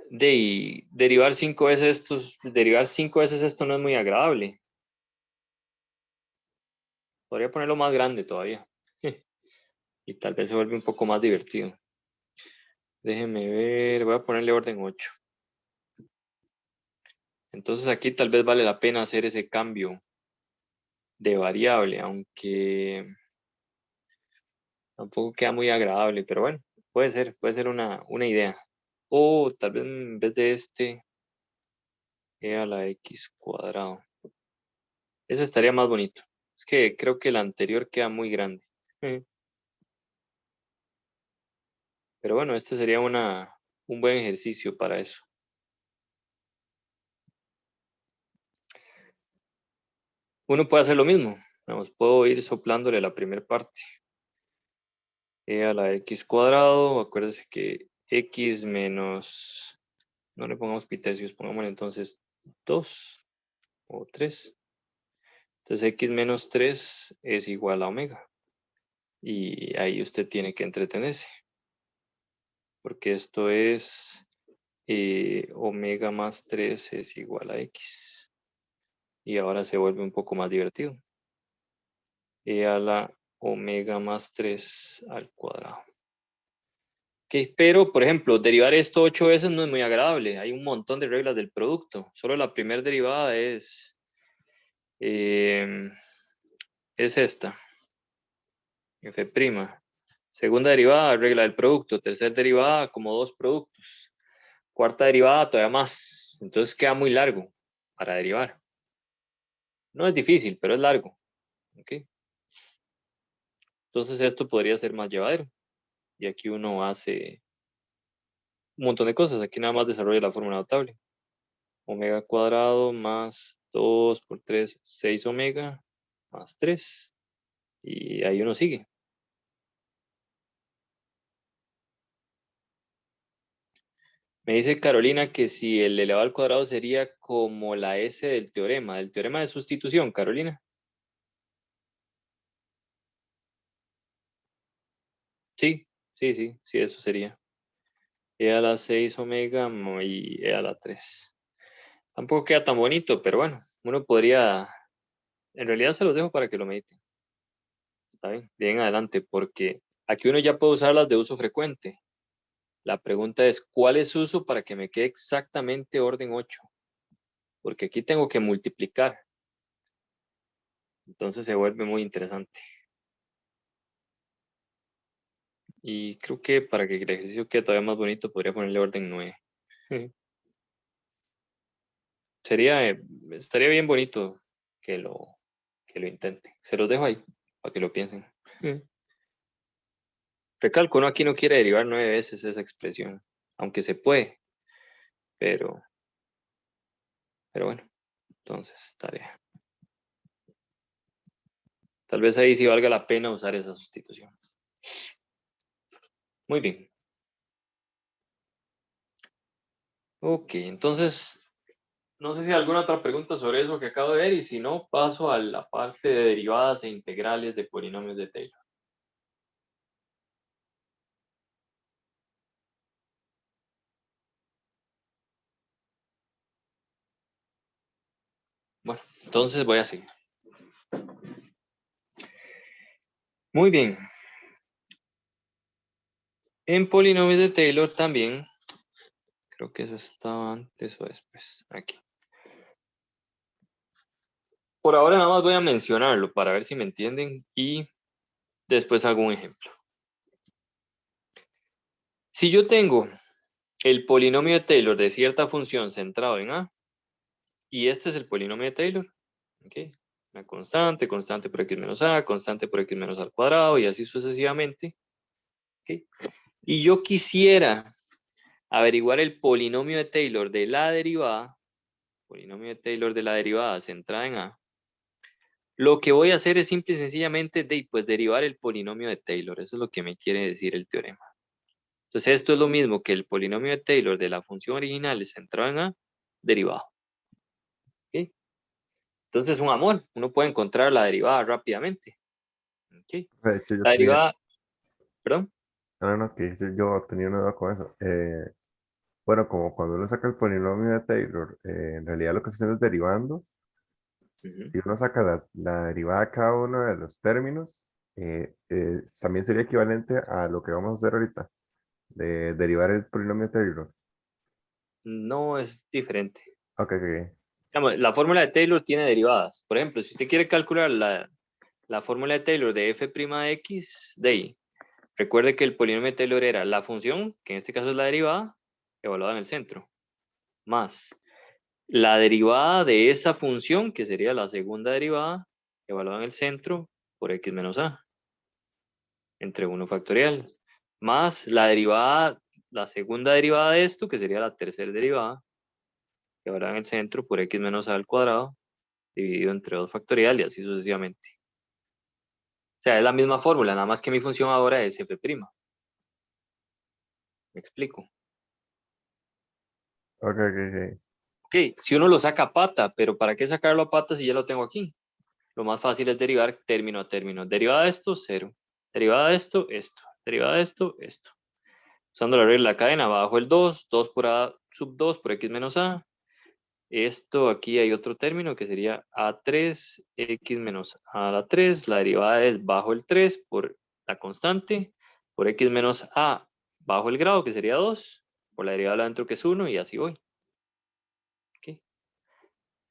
derivar 5 veces esto no es muy agradable. Podría ponerlo más grande todavía. Y tal vez se vuelve un poco más divertido. Déjenme ver, voy a ponerle orden 8. Entonces aquí tal vez vale la pena hacer ese cambio de variable, aunque tampoco queda muy agradable, pero bueno, puede ser una idea. O tal vez en vez de este, a la x cuadrado. Ese estaría más bonito. Es que creo que el anterior queda muy grande. Pero bueno, este sería un buen ejercicio para eso. Uno puede hacer lo mismo. Vamos, puedo ir soplándole la primera parte. A la x cuadrado, acuérdense que x menos, no le pongamos pi tercios, pongámosle entonces 2 o 3. Entonces x menos 3 es igual a omega. Y ahí usted tiene que entretenerse. Porque esto es omega más 3 es igual a x. Y ahora se vuelve un poco más divertido. A la omega más 3 al cuadrado. Okay, pero, por ejemplo, derivar esto 8 veces no es muy agradable. Hay un montón de reglas del producto. Solo la primera derivada es esta. F'. Segunda derivada, regla del producto. Tercera derivada, como 2 productos. Cuarta derivada, todavía más. Entonces queda muy largo para derivar. No es difícil, pero es largo. Okay. Entonces esto podría ser más llevadero. Y aquí uno hace un montón de cosas. Aquí nada más desarrolla la fórmula notable. Omega cuadrado más 2 por 3, 6 omega más 3. Y ahí uno sigue. Me dice Carolina que si el elevado al cuadrado sería como la S del teorema de sustitución, Carolina. Sí, sí, eso sería. E a la 6 omega y E a la 3. Tampoco queda tan bonito, pero bueno, uno podría, en realidad se los dejo para que lo mediten. Está bien, bien adelante, porque aquí uno ya puede usarlas de uso frecuente. La pregunta es, ¿cuál es su uso para que me quede exactamente orden 8? Porque aquí tengo que multiplicar. Entonces se vuelve muy interesante. Y creo que para que el ejercicio quede todavía más bonito, podría ponerle orden 9. Estaría bien bonito que lo intente. Se los dejo ahí, para que lo piensen. Recalco, uno aquí no quiere derivar 9 veces esa expresión, aunque se puede, pero bueno, entonces tarea. Tal vez ahí sí valga la pena usar esa sustitución. Muy bien. Ok, entonces No sé si hay alguna otra pregunta sobre eso que acabo de ver, y si no, paso a la parte de derivadas e integrales de polinomios de Taylor. Bueno, entonces voy a seguir. Muy bien. En polinomios de Taylor también, creo que eso estaba antes o después, aquí. Por ahora nada más voy a mencionarlo para ver si me entienden y después hago un ejemplo. Si yo tengo el polinomio de Taylor de cierta función centrado en A, y este es el polinomio de Taylor, ¿ok? Una constante, constante por x menos A, constante por x menos A al cuadrado y así sucesivamente, ¿ok? Y yo quisiera averiguar el polinomio de Taylor de la derivada, polinomio de Taylor de la derivada centrada en A, lo que voy a hacer es simple y sencillamente pues, derivar el polinomio de Taylor. Eso es lo que me quiere decir el teorema. Entonces esto es lo mismo que el polinomio de Taylor de la función original centrado en A, derivado. ¿Okay? Entonces un amor, uno puede encontrar la derivada rápidamente. ¿Okay? De hecho, yo La tenía, derivada, perdón. no, que yo tenía una duda con eso. Bueno, como cuando uno saca el polinomio de Taylor, en realidad lo que se está es derivando. Ujú. Si uno saca la derivada de cada uno de los términos, también sería equivalente a lo que vamos a hacer ahorita, de derivar el polinomio de Taylor. No es diferente. Ok, ok. Digamos, la fórmula de Taylor tiene derivadas. Por ejemplo, si usted quiere calcular la fórmula de Taylor de f' de x de y, recuerde que el polinomio de Taylor era la función, que en este caso es la derivada, evaluada en el centro, más la derivada de esa función, que sería la segunda derivada, evaluada en el centro, por x menos a, entre 1 factorial, más la derivada, la segunda derivada de esto, que sería la tercera derivada, evaluada en el centro, por x menos a al cuadrado, dividido entre 2 factorial y así sucesivamente. O sea, es la misma fórmula, nada más que mi función ahora es f'. ¿Me explico? Ok, ok, Ok, si uno lo saca a pata, pero ¿para qué sacarlo a pata si ya lo tengo aquí? Lo más fácil es derivar término a término. Derivada de esto, 0. Derivada de esto, esto. Derivada de esto, esto. Usando la regla de la cadena, abajo el 2, 2 por a sub 2 por x menos a. Esto aquí hay otro término que sería a3, x menos a a la 3. La derivada es bajo el 3 por la constante, por x menos a bajo el grado, que sería 2, por la derivada de adentro, que es 1, y así voy. ¿Okay?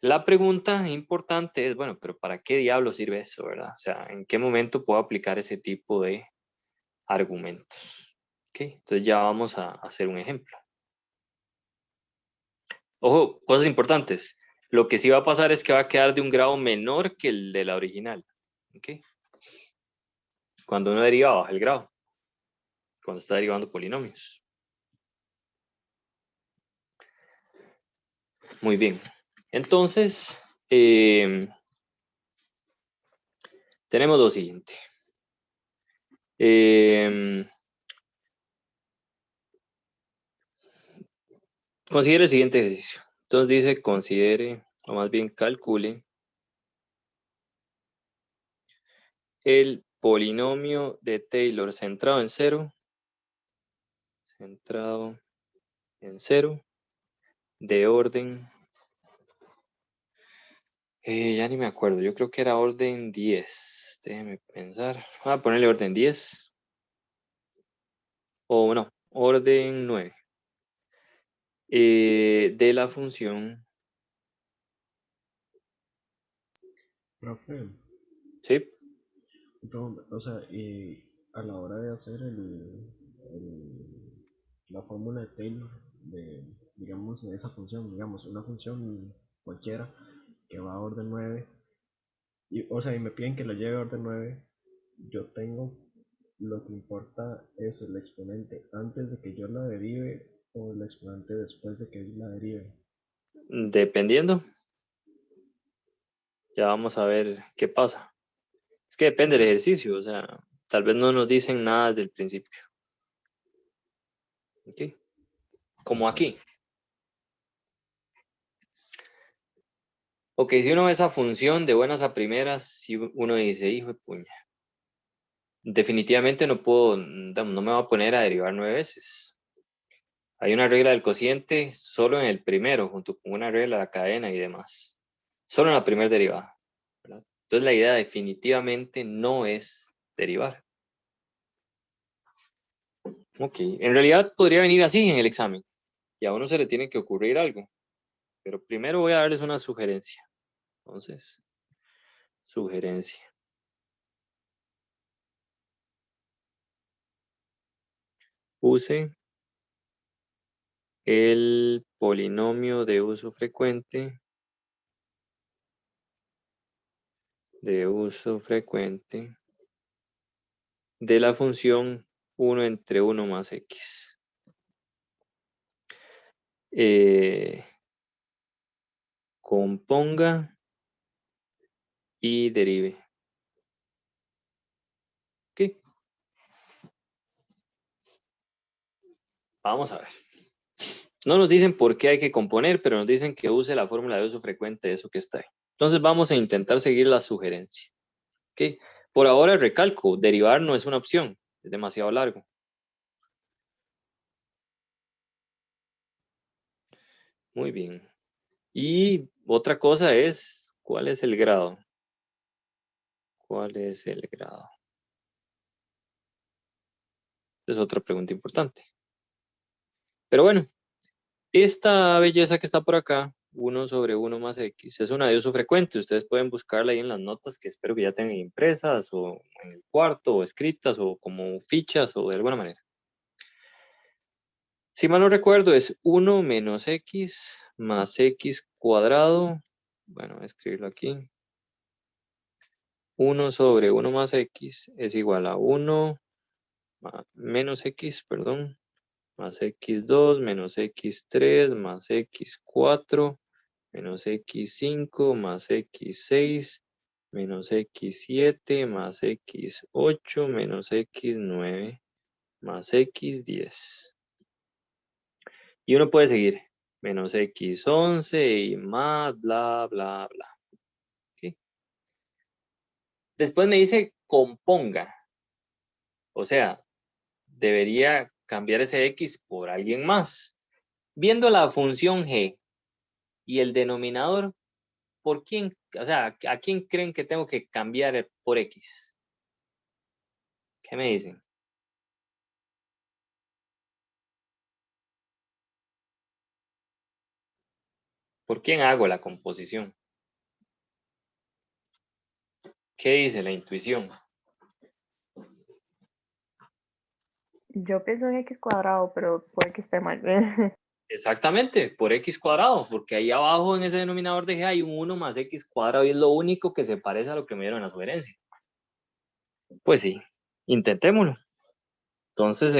La pregunta importante es, bueno, pero ¿para qué diablo sirve eso, verdad? O sea, ¿en qué momento puedo aplicar ese tipo de argumentos? ¿Ok? Entonces ya vamos a hacer un ejemplo. Ojo, cosas importantes. Lo que sí va a pasar es que va a quedar de un grado menor que el de la original. ¿Ok? Cuando uno deriva, baja el grado. Cuando está derivando polinomios. Muy bien. Entonces, tenemos lo siguiente. Considere el siguiente ejercicio. Entonces dice, considere, o más bien calcule, el polinomio de Taylor centrado en 0, de orden, ya ni me acuerdo, yo creo que era orden 10, déjeme pensar, voy a ponerle orden 10, o no, orden 9, de la función, Profe, ¿sí? o sea, y a la hora de hacer la fórmula de Taylor de, digamos, de esa función, digamos, una función cualquiera que va a orden 9, y, o sea, y me piden que lo lleve a orden 9, yo tengo, lo que importa es el exponente antes de que yo la derive o el exponente después de que la derive. Dependiendo, ya vamos a ver qué pasa. Es que depende del ejercicio, o sea, tal vez no nos dicen nada desde el principio. ¿Ok? Como aquí. Ok, si uno ve esa función de buenas a primeras, si uno dice, hijo de puña, definitivamente no puedo, no me voy a poner a derivar 9 veces. Hay una regla del cociente solo en el primero, junto con una regla de la cadena y demás. Solo en la primera derivada, ¿verdad? Entonces la idea definitivamente no es derivar. Ok, en realidad podría venir así en el examen y a uno se le tiene que ocurrir algo, pero primero voy a darles una sugerencia. Entonces, sugerencia. Use el polinomio de uso frecuente de la función 1 entre 1 más x. Componga y derive. ¿Qué? Vamos a ver. No nos dicen por qué hay que componer, pero nos dicen que use la fórmula de uso frecuente de eso que está ahí. Entonces vamos a intentar seguir la sugerencia. ¿Ok? Por ahora recalco, derivar no es una opción, es demasiado largo. Muy bien. Y otra cosa es, ¿cuál es el grado? ¿Cuál es el grado? Es otra pregunta importante. Pero bueno, esta belleza que está por acá, 1 sobre 1 más x, es una de uso frecuente. Ustedes pueden buscarla ahí en las notas que espero que ya tengan impresas o en el cuarto o escritas o como fichas o de alguna manera. Si mal no recuerdo es 1 menos x más x cuadrado. Bueno, voy a escribirlo aquí. 1 sobre 1 más x es igual a 1 menos x, perdón, más x2 menos x3 más x4 menos x5 más x6 menos x7 más x8 menos x9 más x10. Y uno puede seguir, menos x11 y más, bla, bla, bla. ¿Okay? Después me dice componga. O sea, debería cambiar ese x por alguien más. Viendo la función g y el denominador, ¿por quién? O sea, ¿a quién creen que tengo que cambiar por x? ¿Qué me dicen? ¿Por quién hago la composición? ¿Qué dice la intuición? Yo pienso en x cuadrado, pero puede que esté mal. Exactamente, por x cuadrado, porque ahí abajo en ese denominador de g hay un 1 más x cuadrado y es lo único que se parece a lo que me dieron en la sugerencia. Pues sí, intentémoslo. Entonces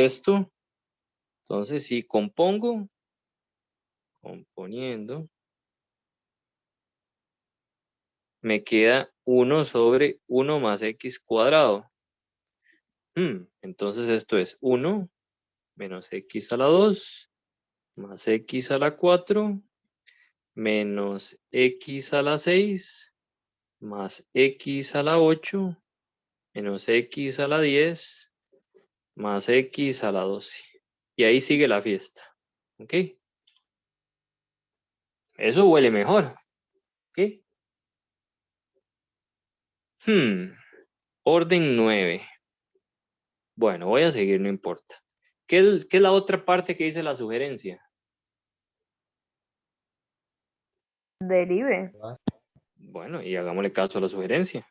si componiendo, me queda 1 sobre 1 más x cuadrado. Entonces esto es 1 menos x a la 2 más x a la 4 menos x a la 6 más x a la 8 menos x a la 10 más x a la 12. Y ahí sigue la fiesta. ¿Ok? Eso huele mejor. ¿Ok? Orden 9. Bueno, voy a seguir, no importa. ¿Qué es la otra parte que dice la sugerencia? Derive. Bueno, y hagámosle caso a la sugerencia.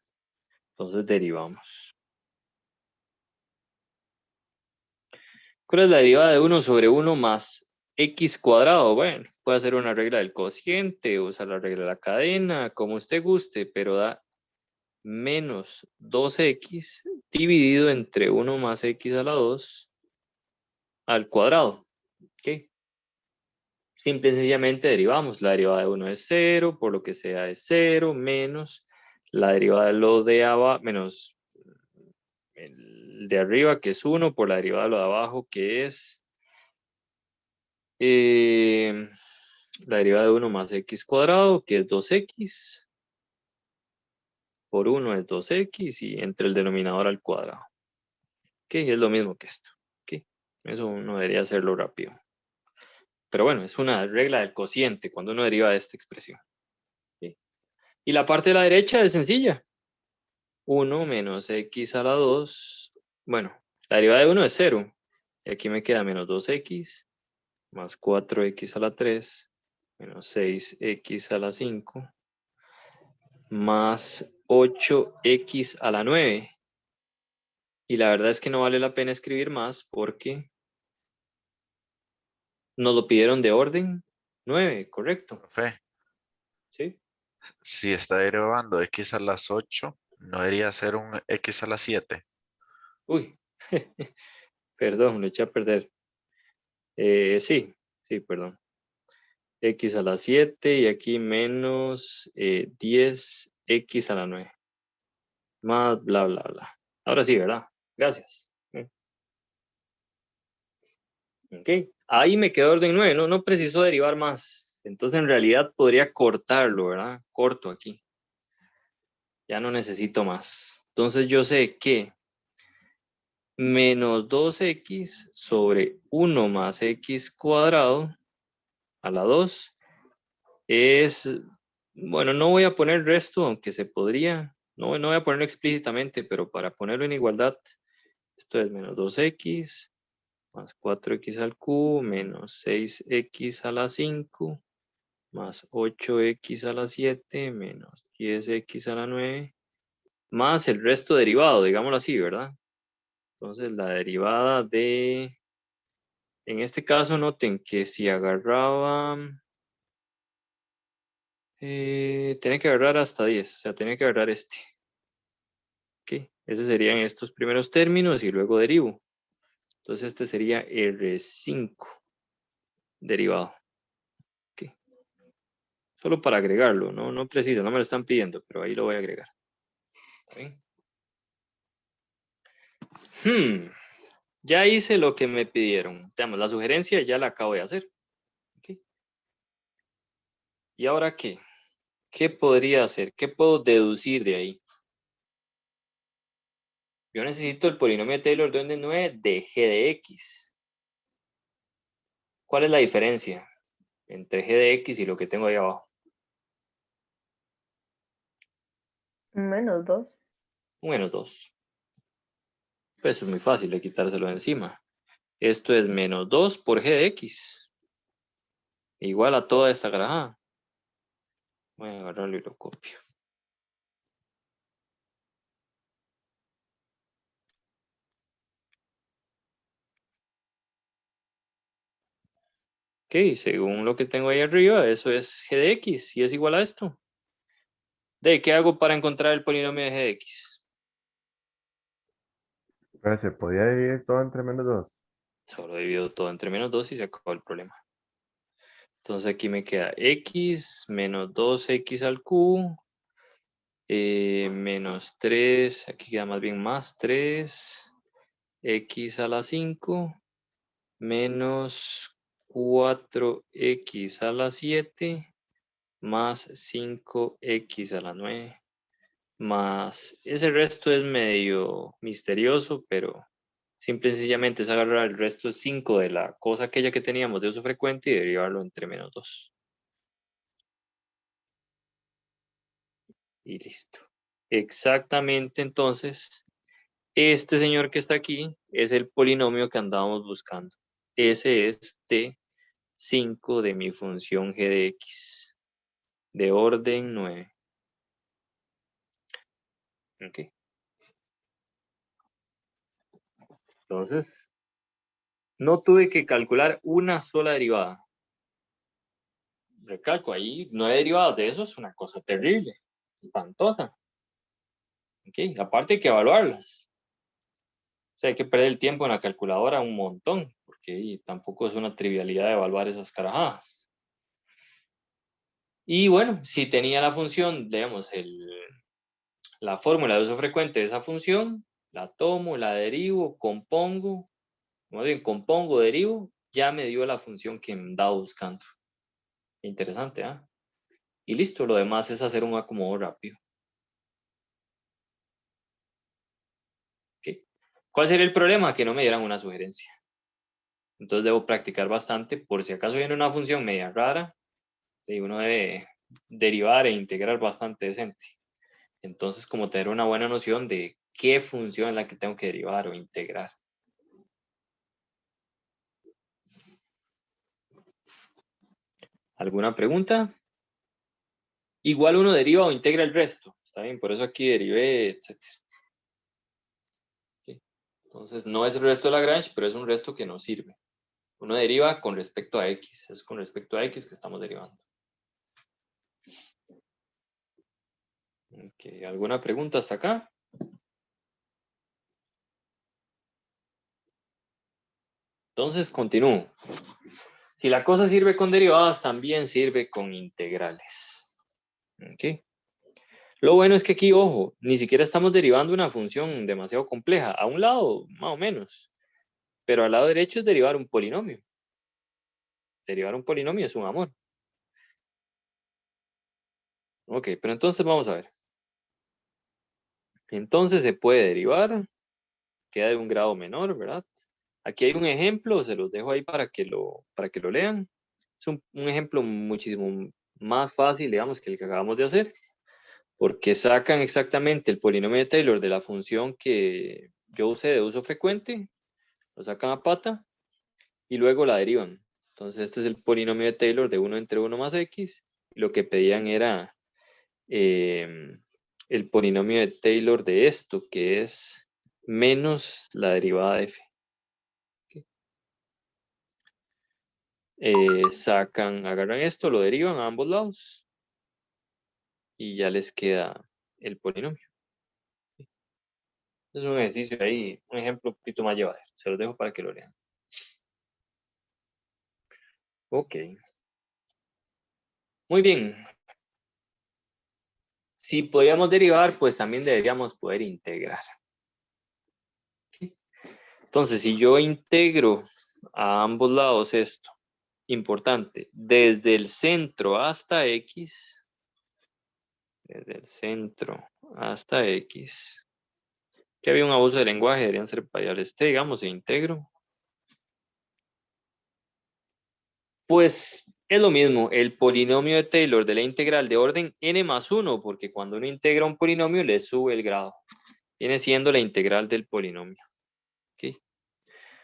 Entonces derivamos. ¿Cuál es la derivada de 1 sobre 1 más x cuadrado? Bueno, puede hacer una regla del cociente, usar la regla de la cadena, como usted guste, pero da menos 2x dividido entre 1 más x a la 2 al cuadrado. ¿Ok? Simple y sencillamente derivamos. La derivada de 1 es 0, por lo que sea es 0, menos la derivada de lo de abajo, menos el de arriba que es 1, por la derivada de lo de abajo que es la derivada de 1 más x cuadrado, que es 2x, por 1 es 2x, y entre el denominador al cuadrado. Ok, es lo mismo que esto. Ok, eso uno debería hacerlo rápido. Pero bueno, es una regla del cociente cuando uno deriva de esta expresión. Ok. Y la parte de la derecha es sencilla. 1 menos x a la 2. Bueno, la derivada de 1 es 0. Y aquí me queda menos 2x más 4x a la 3 menos 6x a la 5 más 8x a la 9. Y la verdad es que no vale la pena escribir más porque nos lo pidieron de orden 9, ¿correcto? Profe, ¿Sí? si está derivando x a las 8, ¿no debería ser un x a las 7? Uy, perdón, lo eché a perder. Sí, perdón. X a la 7 y aquí menos 10x a la 9. Más bla, bla, bla. Ahora sí, ¿verdad? Gracias. Ok, ahí me quedó orden 9, no preciso derivar más. Entonces en realidad podría cortarlo, ¿verdad? Corto aquí. Ya no necesito más. Entonces yo sé que menos 2x sobre 1 más x cuadrado a la 2 es, bueno, no voy a poner resto, aunque se podría. No voy a ponerlo explícitamente, pero para ponerlo en igualdad, esto es menos 2x más 4x al cubo menos 6x a la 5 más 8x a la 7 menos 10x a la 9 más el resto derivado, digámoslo así, ¿verdad? Entonces la derivada de, en este caso noten que si agarraba, tiene que agarrar hasta 10, o sea, tiene que agarrar este. Ok, ese serían estos primeros términos y luego derivo. Entonces este sería R5 derivado. Ok. Solo para agregarlo, no preciso, no me lo están pidiendo, pero ahí lo voy a agregar. ¿Está bien? Ya hice lo que me pidieron. Digamos, la sugerencia ya la acabo de hacer. ¿Ok? ¿Y ahora qué? ¿Qué podría hacer? ¿Qué puedo deducir de ahí? Yo necesito el polinomio de Taylor de orden 9 de g de x. ¿Cuál es la diferencia entre g de x y lo que tengo ahí abajo? Menos 2. Un menos 2. Pues es muy fácil de quitárselo de encima. Esto es menos 2 por g de x. Igual a toda esta grajada. Voy a agarrarlo y lo copio. Ok, según lo que tengo ahí arriba, eso es g de x y es igual a esto. ¿De qué hago para encontrar el polinomio de g de x? Pero se podía dividir todo entre menos 2. Solo divido todo entre menos 2 y se acabó el problema. Entonces aquí me queda x menos 2x al cubo menos 3, aquí queda más bien más 3, x a la 5 menos 4x a la 7 más 5x a la 9 más, ese resto es medio misterioso, pero simple y sencillamente es agarrar el resto 5 de la cosa aquella que teníamos de uso frecuente y derivarlo entre menos 2. Y listo. Exactamente, entonces, este señor que está aquí es el polinomio que andábamos buscando. Ese es T5 de mi función g de x, de orden 9. ¿Ok? Entonces, no tuve que calcular una sola derivada. Recalco, ahí 9 derivadas de eso es una cosa terrible, espantosa. ¿Ok? Aparte hay que evaluarlas. O sea, hay que perder el tiempo en la calculadora un montón, porque tampoco es una trivialidad evaluar esas carajadas. Y bueno, si tenía la función, digamos, la fórmula de uso frecuente de esa función, la tomo, la derivo, compongo, más bien compongo, derivo, ya me dio la función que andaba buscando. Interesante, ¿ah? Y listo, lo demás es hacer un acomodo rápido. ¿Ok? ¿Cuál sería el problema? Que no me dieran una sugerencia. Entonces debo practicar bastante por si acaso viene una función media rara y uno debe derivar e integrar bastante decente. Entonces, como tener una buena noción de qué función es la que tengo que derivar o integrar. ¿Alguna pregunta? Igual uno deriva o integra el resto. ¿Está bien? Por eso aquí derivé, etc. ¿Sí? Entonces, no es el resto de Lagrange, pero es un resto que nos sirve. Uno deriva con respecto a X. Es con respecto a X que estamos derivando. Okay. ¿Alguna pregunta hasta acá? Entonces, continúo. Si la cosa sirve con derivadas, también sirve con integrales. ¿Ok? Lo bueno es que aquí, ojo, ni siquiera estamos derivando una función demasiado compleja. A un lado, más o menos. Pero al lado derecho es derivar un polinomio. Derivar un polinomio es un amor. Ok, pero entonces vamos a ver. Entonces se puede derivar, queda de un grado menor, ¿verdad? Aquí hay un ejemplo, se los dejo ahí para que lo lean. Es un ejemplo muchísimo más fácil, digamos, que el que acabamos de hacer, porque sacan exactamente el polinomio de Taylor de la función que yo usé de uso frecuente, lo sacan a pata y luego la derivan. Entonces este es el polinomio de Taylor de 1 entre 1 más x, y lo que pedían era el polinomio de Taylor de esto, que es menos la derivada de f. Agarran esto, lo derivan a ambos lados y ya les queda el polinomio. Es un ejercicio ahí, un ejemplo un poquito más llevadero. Se los dejo para que lo lean. Ok. Muy bien. Si podíamos derivar, pues también deberíamos poder integrar. Entonces, si yo integro a ambos lados esto, importante, desde el centro hasta x, desde el centro hasta x, que había un abuso de lenguaje, deberían ser variables t, digamos, e integro. Pues es lo mismo, el polinomio de Taylor de la integral de orden n más 1, porque cuando uno integra un polinomio le sube el grado. Viene siendo la integral del polinomio. ¿Okay?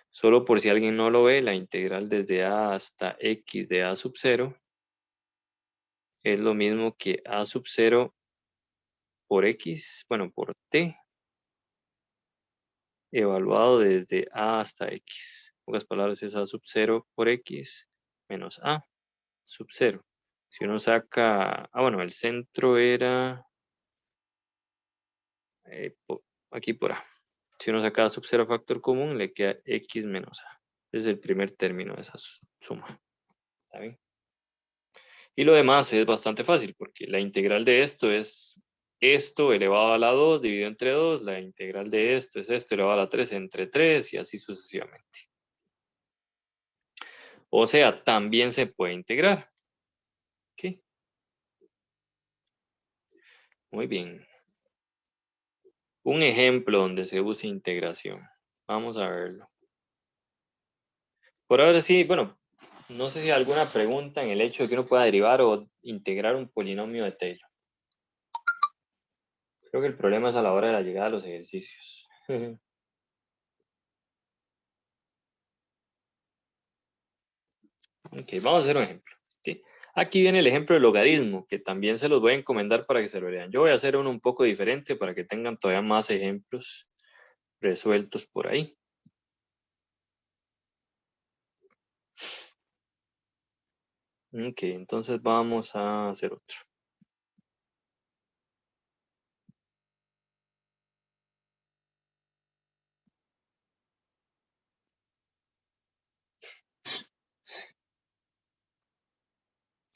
Solo por si alguien no lo ve, la integral desde a hasta x de a sub 0 es lo mismo que a sub 0 por x, bueno, por t, evaluado desde a hasta x. En pocas palabras es a sub 0 por x menos a sub 0. Si uno saca, bueno, el centro era aquí por a. Si uno saca sub 0 factor común, le queda x menos a. Ese es el primer término de esa suma. ¿Está bien? Y lo demás es bastante fácil, porque la integral de esto es esto elevado a la 2 dividido entre 2. La integral de esto es esto elevado a la 3 entre 3 y así sucesivamente. O sea, también se puede integrar. ¿Ok? Muy bien. Un ejemplo donde se usa integración. Vamos a verlo. Por ahora sí, bueno, no sé si hay alguna pregunta en el hecho de que uno pueda derivar o integrar un polinomio de Taylor. Creo que el problema es a la hora de la llegada de los ejercicios. Ok, vamos a hacer un ejemplo. ¿Okay? Aquí viene el ejemplo del logaritmo, que también se los voy a encomendar para que se lo lean. Yo voy a hacer uno un poco diferente para que tengan todavía más ejemplos resueltos por ahí. Ok, entonces vamos a hacer otro.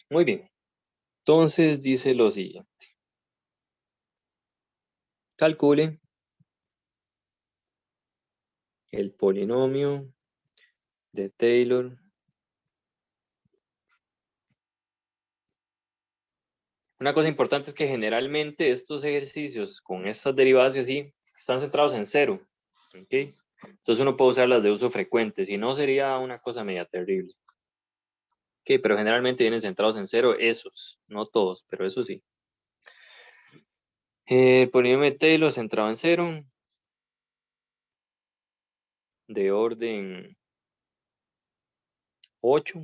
Muy bien. Entonces dice lo siguiente. Calcule el polinomio de Taylor Una cosa importante es que generalmente estos ejercicios con estas derivadas y así están centrados en 0. ¿Okay? Entonces uno puede usar las de uso frecuente, si no sería una cosa media terrible. Okay, pero generalmente vienen centrados en 0 esos, no todos, pero eso sí. El polinomio de Taylor centrado en 0, de orden 8,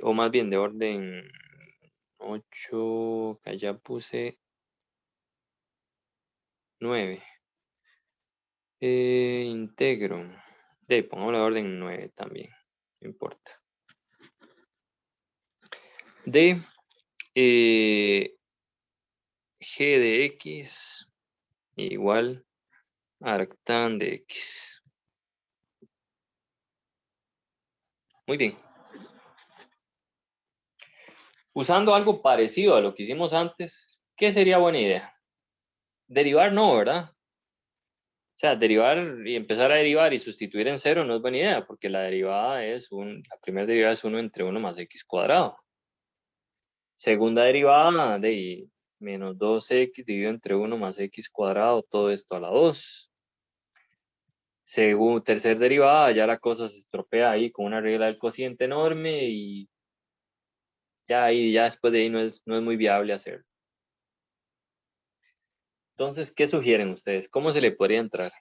o más bien de orden 8, que ya puse 9. Integro. Pongamos la orden 9 también, no importa. De g de x igual a arctán de x. Muy bien. Usando algo parecido a lo que hicimos antes, ¿qué sería buena idea? Derivar no, ¿verdad? O sea, derivar y empezar a derivar y sustituir en 0 no es buena idea, porque la derivada es la primera derivada es 1 entre 1 más x cuadrado. Segunda derivada de menos 2x dividido entre 1 más x cuadrado, todo esto a la 2. Tercer derivada, ya la cosa se estropea ahí con una regla del cociente enorme y ya después de ahí no es muy viable hacerlo. Entonces, ¿qué sugieren ustedes? ¿Cómo se le podría entrar?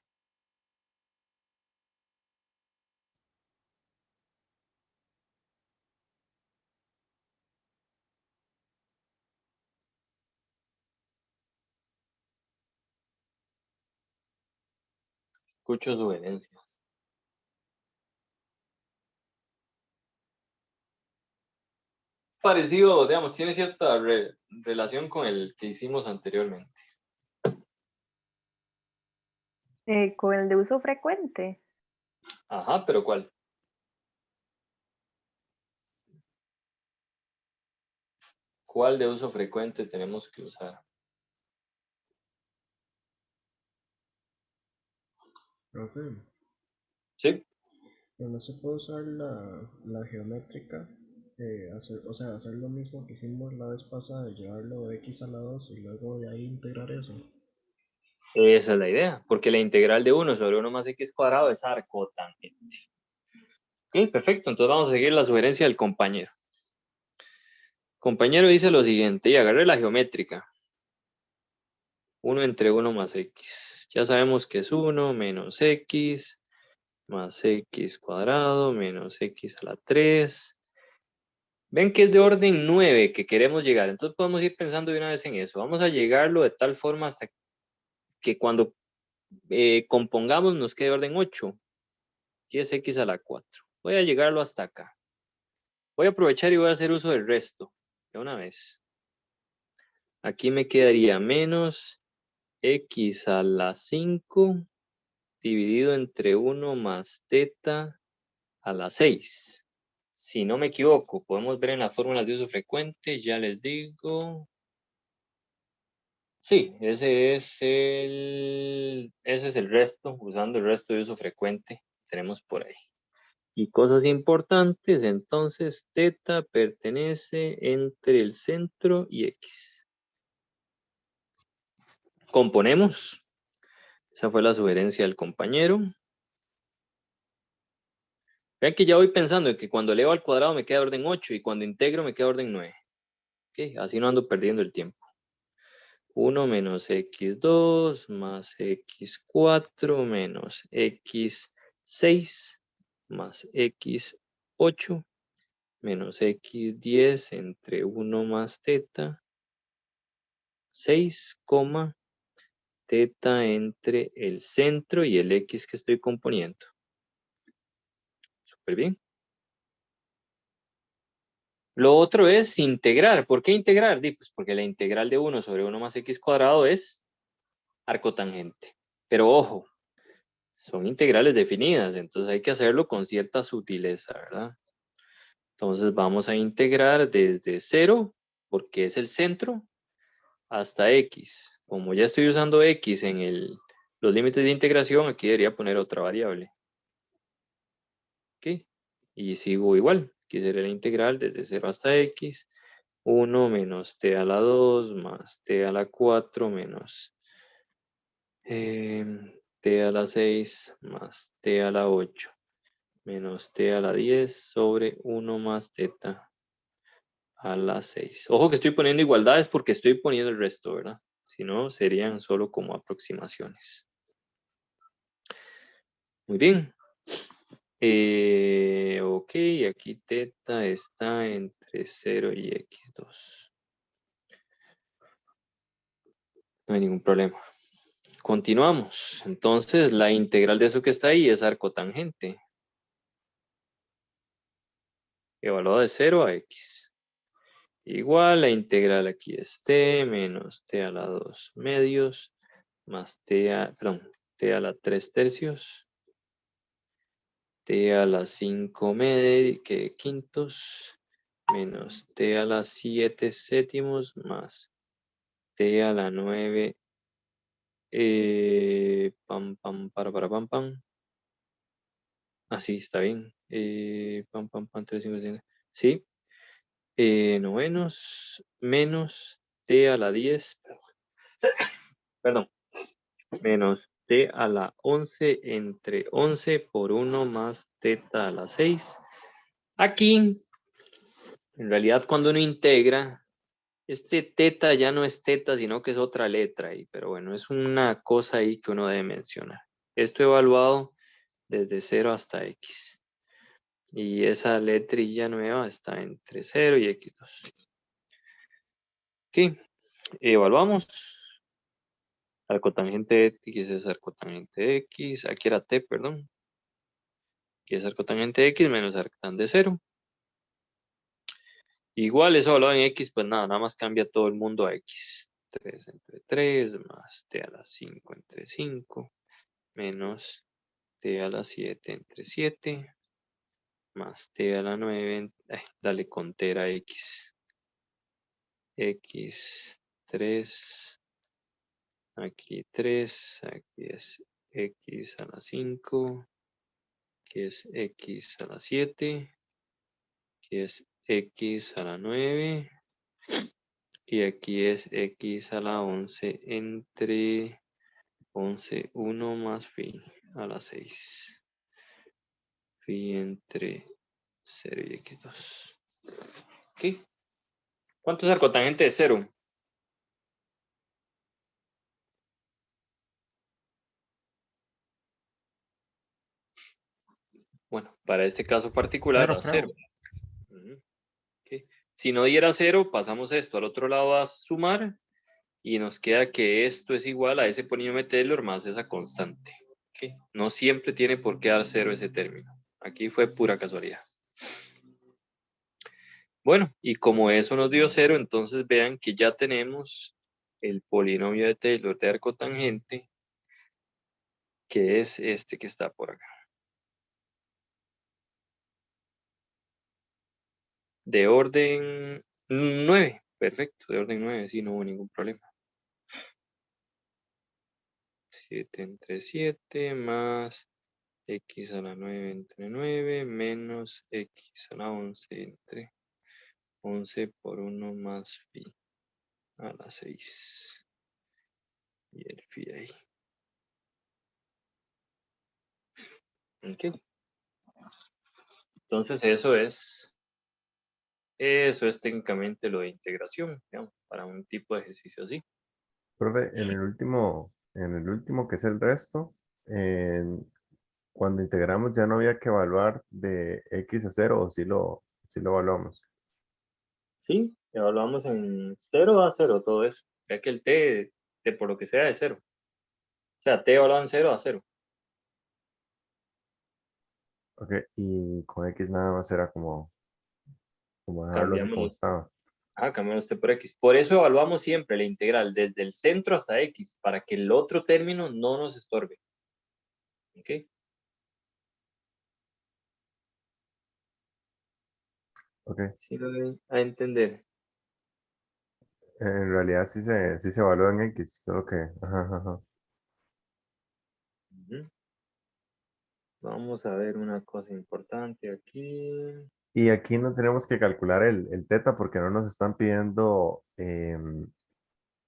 Escucho sugerencias. Parecido, digamos, tiene cierta relación con el que hicimos anteriormente. Con el de uso frecuente. Ajá, pero ¿cuál? ¿Cuál de uso frecuente tenemos que usar? Profe, Sí. pero no se puede usar la geométrica, hacer lo mismo que hicimos la vez pasada, de llevarlo de x a la 2 y luego de ahí integrar eso. Esa es la idea, porque la integral de 1 sobre 1 más x cuadrado es arcotangente. Ok, perfecto, entonces vamos a seguir la sugerencia del compañero. Compañero dice lo siguiente, y agarré la geométrica. 1 entre 1 más x. Ya sabemos que es 1 menos x más x cuadrado menos x a la 3. Ven que es de orden 9 que queremos llegar, entonces podemos ir pensando de una vez en eso. Vamos a llegarlo de tal forma hasta que cuando compongamos nos quede orden 8, que es x a la 4. Voy a llegarlo hasta acá. Voy a aprovechar y voy a hacer uso del resto de una vez. Aquí me quedaría menos x a la 5 dividido entre 1 más teta a la 6. Si no me equivoco, podemos ver en las fórmulas de uso frecuente, ya les digo. Sí, ese es el resto, usando el resto de uso frecuente que tenemos por ahí. Y cosas importantes, entonces, teta pertenece entre el centro y x. Componemos. Esa fue la sugerencia del compañero. Vean que ya voy pensando en que cuando elevo al cuadrado me queda orden 8 y cuando integro me queda orden 9. Okay, así no ando perdiendo el tiempo. 1 menos x2 más x4 menos x6 más x8 menos x10 entre 1 más teta 6, teta entre el centro y el x que estoy componiendo. Súper bien. Lo otro es integrar. ¿Por qué integrar? Pues porque la integral de 1 sobre 1 más x cuadrado es arcotangente. Pero ojo, son integrales definidas, entonces hay que hacerlo con cierta sutileza, ¿verdad? Entonces vamos a integrar desde 0, porque es el centro, hasta x. Como ya estoy usando x en los límites de integración, aquí debería poner otra variable. ¿Ok? Y sigo igual. Aquí sería la integral desde 0 hasta x. 1 menos t a la 2 más t a la 4 menos t a la 6 más t a la 8 menos t a la 10 sobre 1 más teta a la 6. Ojo que estoy poniendo igualdades porque estoy poniendo el resto, ¿verdad? Si no, serían solo como aproximaciones. Muy bien. Ok, aquí teta está entre 0 y x2. No hay ningún problema. Continuamos. Entonces, la integral de eso que está ahí es arcotangente. Evaluado de 0 a x. Igual la integral aquí es t menos t a la 2 medios más t a la 3 tercios, t a la 5 quintos, menos t a la 7 séptimos más t a la 9 pam, pam. Así está bien. 3, 5, 7. Sí. Novenos menos t a la 10. Perdón. Menos t a la 11 entre 11 por 1 más teta a la 6. Aquí, en realidad, cuando uno integra, este teta ya no es teta, sino que es otra letra ahí. Pero bueno, es una cosa ahí que uno debe mencionar. Esto evaluado desde 0 hasta x. Y esa letrilla nueva está entre 0 y x2. Ok, evaluamos. Arcotangente de x es arcotangente de x. Aquí era t, perdón. Aquí es arcotangente de x menos arctan de 0. Igual eso evaluado en x, pues nada más cambia todo el mundo a x. 3 entre 3 más t a la 5 entre 5 menos t a la 7 entre 7 más t a la 9. Dale contera a x. x3, aquí 3, aquí es x a la 5, aquí es x a la 7, aquí es x a la 9 y aquí es x a la 11 entre 11, 1 más phi a la 6. Phi entre 0 y x2. ¿Qué? ¿Cuánto es arcotangente de 0? Bueno, para este caso particular da 0. Okay. Si no diera 0, pasamos esto al otro lado a sumar y nos queda que esto es igual a ese polinomio de Taylor más esa constante. Okay. No siempre tiene por qué dar 0 ese término. Aquí fue pura casualidad. Bueno, y como eso nos dio 0, entonces vean que ya tenemos el polinomio de Taylor de arcotangente, que es este que está por acá. De orden 9, perfecto, de orden 9, sí, no hubo ningún problema. 7 entre 7 más x a la 9 entre 9 menos x a la 11 entre 11 por 1 más phi a la 6. Y el phi ahí. Ok. Entonces eso es técnicamente lo de integración, digamos, para un tipo de ejercicio así. Profe, en el último que es el resto, cuando integramos ya no había que evaluar de x a 0 o si lo evaluamos. Sí, evaluamos en 0 a 0 todo eso, ya que el t por lo que sea es 0. O sea, t evaluado en 0 a 0. Ok, y con x nada más era como dejarlo así como Cambiamos, estaba. cambiamos t por x. Por eso evaluamos siempre la integral desde el centro hasta x, para que el otro término no nos estorbe. ¿Ok? Ok, Sí lo doy a entender. en realidad sí se evalúa en x, solo que, ajá, ajá, ajá. Ujú. Vamos a ver una cosa importante aquí. Y aquí no tenemos que calcular el teta porque no nos están pidiendo,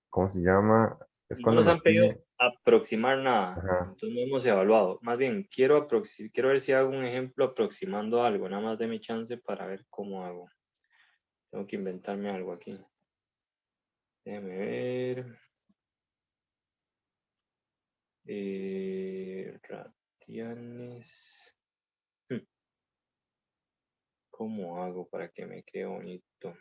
¿cómo se llama? Es No cuando nos han nos pedido pide, aproximar nada, ajá, entonces no hemos evaluado. Más bien, quiero ver si hago un ejemplo aproximando algo, nada más de mi chance para ver cómo hago. Tengo que inventarme algo aquí. Déjame ver. Radianes. ¿Cómo hago para que me quede bonito?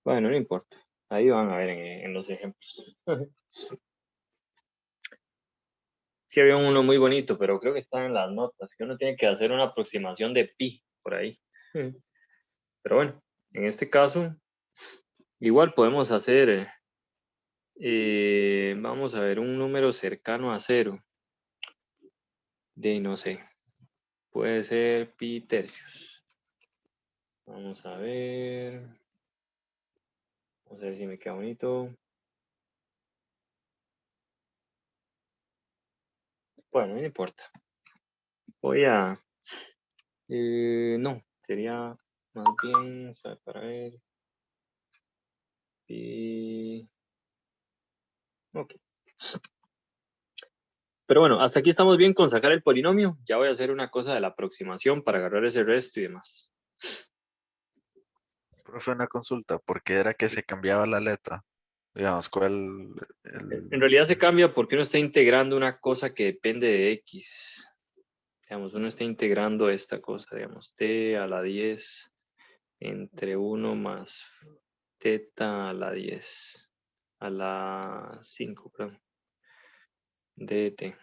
Bueno, no importa. Ahí van a ver en los ejemplos. Sí había uno muy bonito, pero creo que está en las notas, que uno tiene que hacer una aproximación de pi por ahí. Pero bueno, en este caso, igual podemos hacer, vamos a ver, un número cercano a 0. De no sé, puede ser pi tercios. Vamos a ver. Vamos a ver si me queda bonito. Bueno, no importa. Voy a... no, sería más bien, o sea, para ver. Pi... Ok. Pero bueno, hasta aquí estamos bien con sacar el polinomio. Ya voy a hacer una cosa de la aproximación para agarrar ese resto y demás. Profe, una consulta, ¿por qué era que se cambiaba la letra? Digamos, ¿cuál? En realidad se cambia porque uno está integrando una cosa que depende de X. Digamos, uno está integrando esta cosa, digamos, t a la 10 entre 1 más teta a la 10 a la 5, perdón, dt.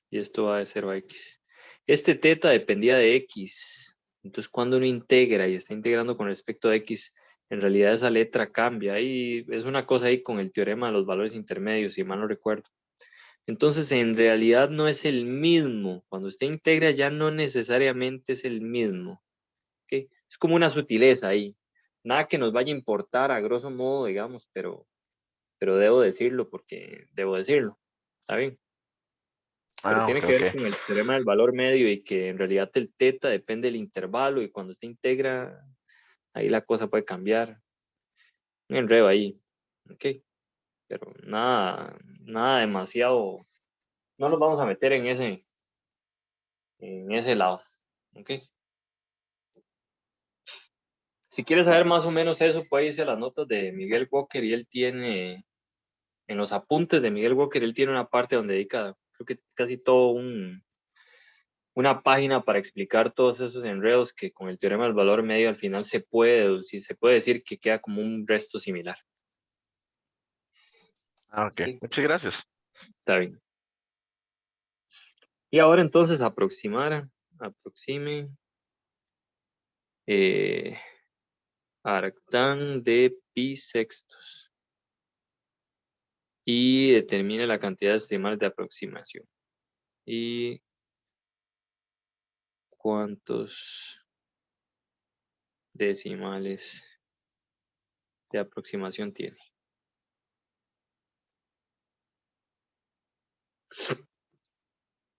Y esto va de 0 a x. Este teta dependía de x. Entonces, cuando uno integra y está integrando con respecto a x, en realidad esa letra cambia. Y es una cosa ahí con el teorema de los valores intermedios, si mal no recuerdo. Entonces, en realidad no es el mismo. Cuando usted integra ya no necesariamente es el mismo. ¿Okay? Es como una sutileza ahí. Nada que nos vaya a importar a grosso modo, digamos, pero debo decirlo porque debo decirlo. ¿Está bien? Pero Ah, tiene ok, que ver ok. con el teorema del valor medio y que en realidad el teta depende del intervalo y cuando se integra, ahí la cosa puede cambiar. Un enredo ahí. ¿Ok? Pero nada demasiado. No nos vamos a meter en ese lado. ¿Ok? Si quieres saber más o menos eso, puede irse a las notas de Miguel Walker y él tiene, en los apuntes de Miguel Walker, él tiene una parte donde dedica, creo que casi todo una página para explicar todos esos enredos que con el teorema del valor medio al final se puede deducir, se puede decir que queda como un resto similar. Ah, ok. ¿Ok? Muchas gracias. Está bien. Y ahora entonces aproxime arctán de pi sextos y determine la cantidad decimal de aproximación. Y cuántos decimales de aproximación tiene.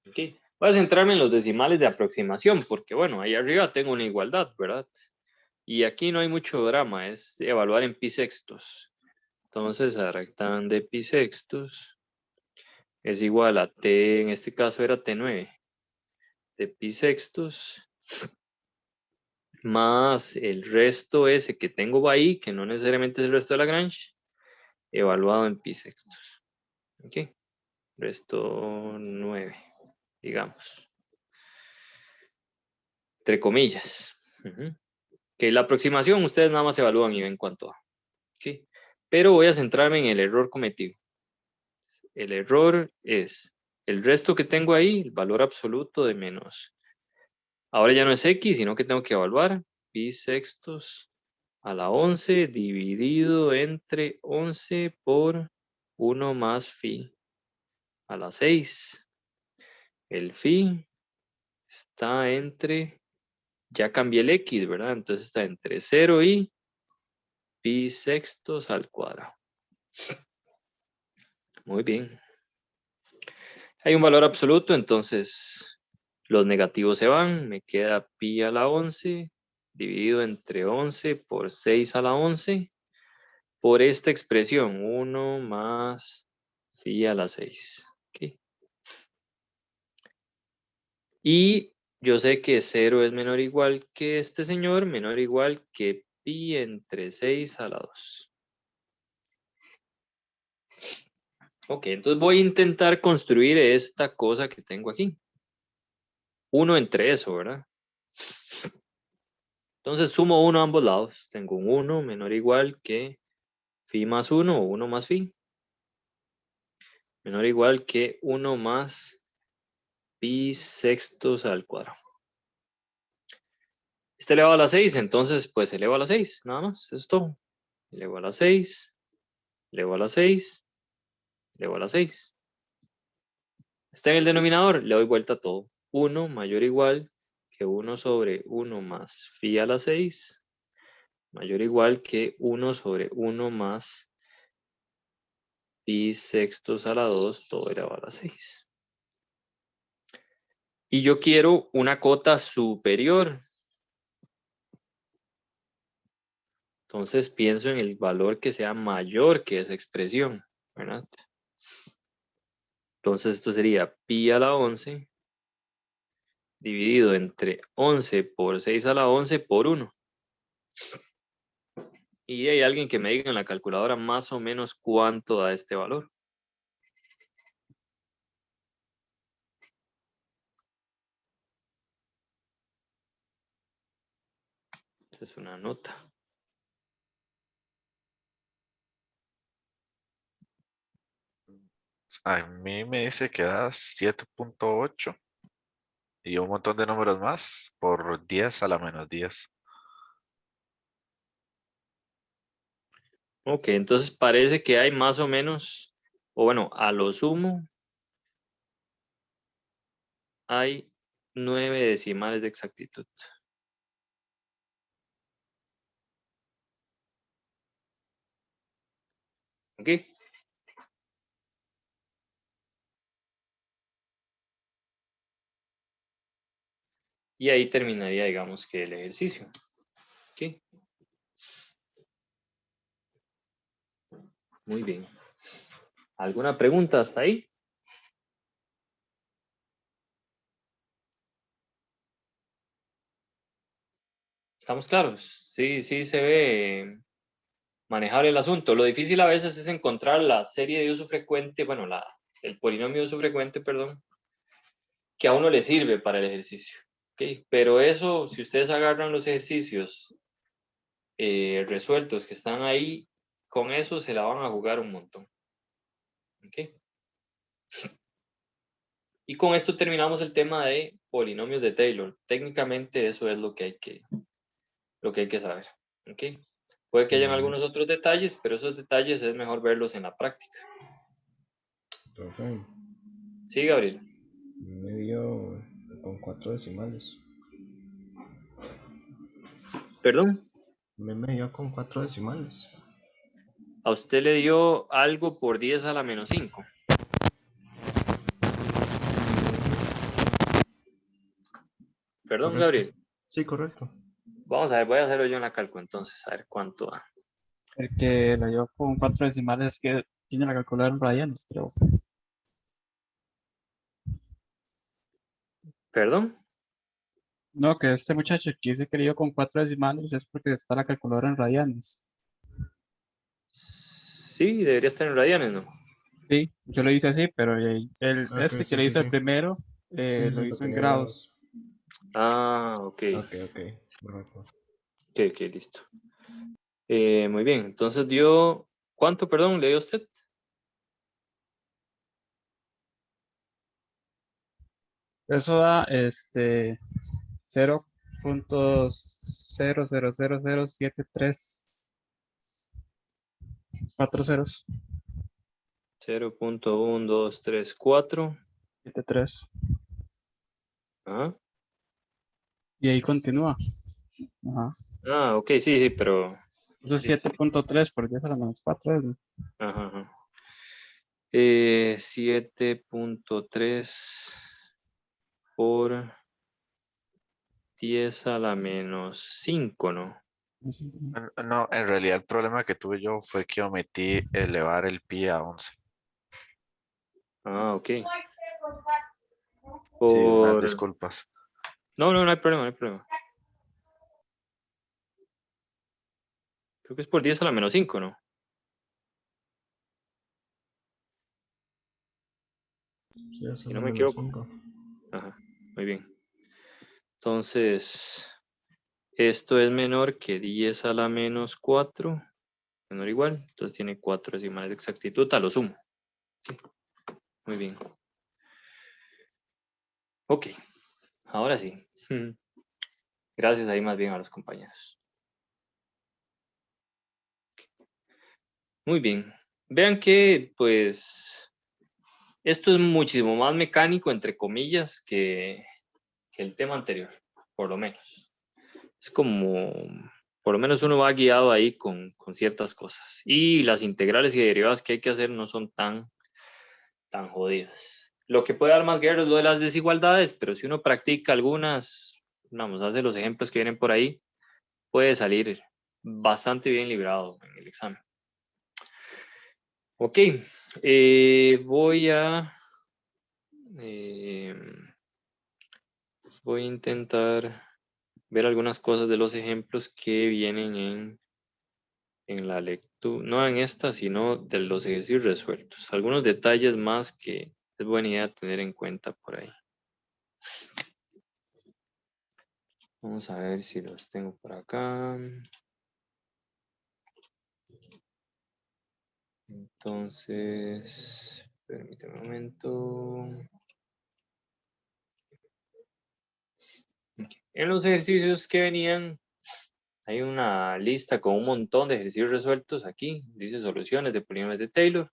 Okay. Voy a centrarme en los decimales de aproximación, porque bueno, ahí arriba tengo una igualdad, ¿verdad? Y aquí no hay mucho drama, es evaluar en pi sextos. Entonces, arctán de pi sextos es igual a t, en este caso era t9, de pi sextos, más el resto ese que tengo ahí, que no necesariamente es el resto de Lagrange, evaluado en pi sextos. ¿Ok? Resto 9, digamos. Entre comillas. Que la aproximación ustedes nada más evalúan y ven cuánto da. ¿Okay? Pero voy a centrarme en el error cometido. El error es el resto que tengo ahí, el valor absoluto de menos. Ahora ya no es x, sino que tengo que evaluar pi sextos a la 11 dividido entre 11 por 1 más phi a la 6. El phi está entre, ya cambié el x, ¿verdad? Entonces está entre 0 y pi sextos al cuadrado. Muy bien. Hay un valor absoluto, entonces los negativos se van. Me queda pi a la 11 dividido entre 11 por 6 a la 11 por esta expresión, 1 más phi a la 6. ¿Okay? Y yo sé que 0 es menor o igual que este señor, menor o igual que pi entre 6 a la 2. Ok, entonces voy a intentar construir esta cosa que tengo aquí. 1 entre eso, ¿verdad? Entonces sumo 1 a ambos lados. Tengo un 1 menor o igual que phi más 1 o 1 más phi. Menor o igual que 1 más pi sextos al cuadrado. Este elevado a la 6, entonces pues elevo a la 6, nada más, eso es todo. Elevo a la 6, elevo a la 6, elevo a la 6. Está en el denominador, le doy vuelta a todo. 1 mayor o igual que 1 sobre 1 más phi a la 6, mayor o igual que 1 sobre 1 más pi sextos a la 2, todo elevado a la 6. Y yo quiero una cota superior. Entonces pienso en el valor que sea mayor que esa expresión, ¿verdad? Entonces esto sería pi a la 11 dividido entre 11 por 6 a la 11 por 1. Y hay alguien que me diga en la calculadora más o menos cuánto da este valor. Esta es una nota. A mí me dice que da 7.8 y un montón de números más por 10 a la menos 10. Ok, entonces parece que hay más o menos, o bueno, a lo sumo, hay 9 decimales de exactitud. Ok. Y ahí terminaría, digamos, que el ejercicio. Ok. Muy bien. ¿Alguna pregunta hasta ahí? ¿Estamos claros? Sí, sí se ve manejable el asunto. Lo difícil a veces es encontrar la serie de uso frecuente, bueno, el polinomio de uso frecuente, perdón, que a uno le sirve para el ejercicio. ¿Okay? Pero eso, si ustedes agarran los ejercicios resueltos que están ahí, con eso se la van a jugar un montón. ¿Okay? Y con esto terminamos el tema de polinomios de Taylor. Técnicamente eso es lo que hay que saber. ¿Okay? Puede que hayan algunos otros detalles, pero esos detalles es mejor verlos en la práctica. Profe, Sí, Gabriel. me dio con 4 decimales. ¿Perdón? Me dio con 4 decimales. A usted le dio algo por 10 a la menos 5. Perdón, Correcto. Gabriel. Sí, correcto. Vamos a ver, voy a hacerlo yo en la calco entonces, a ver cuánto da. El que lo llevo con 4 decimales que tiene la calculadora en radianes, creo. ¿Perdón? No, que este muchacho que dice que lo llevo con 4 decimales es porque está la calculadora en radianes. Sí, debería estar en radianes, ¿no? Sí, yo lo hice así, pero Ok, este que sí, lo sí, hizo el sí. primero Sí, lo sí, lo hizo en tenía grados. Ah, ok. Ok. Correcto. Ok, listo. Muy bien, entonces dio... ¿Cuánto, perdón, le dio usted? Eso da 0.0000073 4 ceros 0.1234. 73. Ajá. Y ahí continúa. Ajá. Ah, ok, sí, pero... Eso es Listo. 7.3 por 10 a la menos 4. Ajá. 7.3 por 10 a la menos 5, ¿no? No, en realidad el problema que tuve yo fue que omití elevar el pi a 11. Ah, ok. Sí, unas Por... disculpas. No, no hay problema, no hay problema. Creo que es por 10 a la menos 5, ¿no? Sí, eso Si es no la me menos equivoco. 5. Ajá, muy bien. Entonces, esto es menor que 10 a la menos 4. Menor o igual. Entonces tiene 4 decimales de exactitud a lo sumo. Sí, muy bien. Ok, ahora sí. Gracias ahí más bien a los compañeros. Muy bien. Vean que, pues, esto es muchísimo más mecánico, entre comillas, que el tema anterior, por lo menos. Es como, por lo menos uno va guiado ahí con ciertas cosas. Y las integrales y derivadas que hay que hacer no son tan jodidas. Lo que puede dar más guerra es lo de las desigualdades, pero si uno practica algunas, vamos, hace los ejemplos que vienen por ahí, puede salir bastante bien librado en el examen. Ok, voy a intentar ver algunas cosas de los ejemplos que vienen en la lectura, no en esta, sino de los ejercicios resueltos. Algunos detalles más que es buena idea tener en cuenta por ahí. Vamos a ver si los tengo por acá. Entonces, permítame un momento. En los ejercicios que venían, hay una lista con un montón de ejercicios resueltos aquí. Dice soluciones de polinomios de Taylor.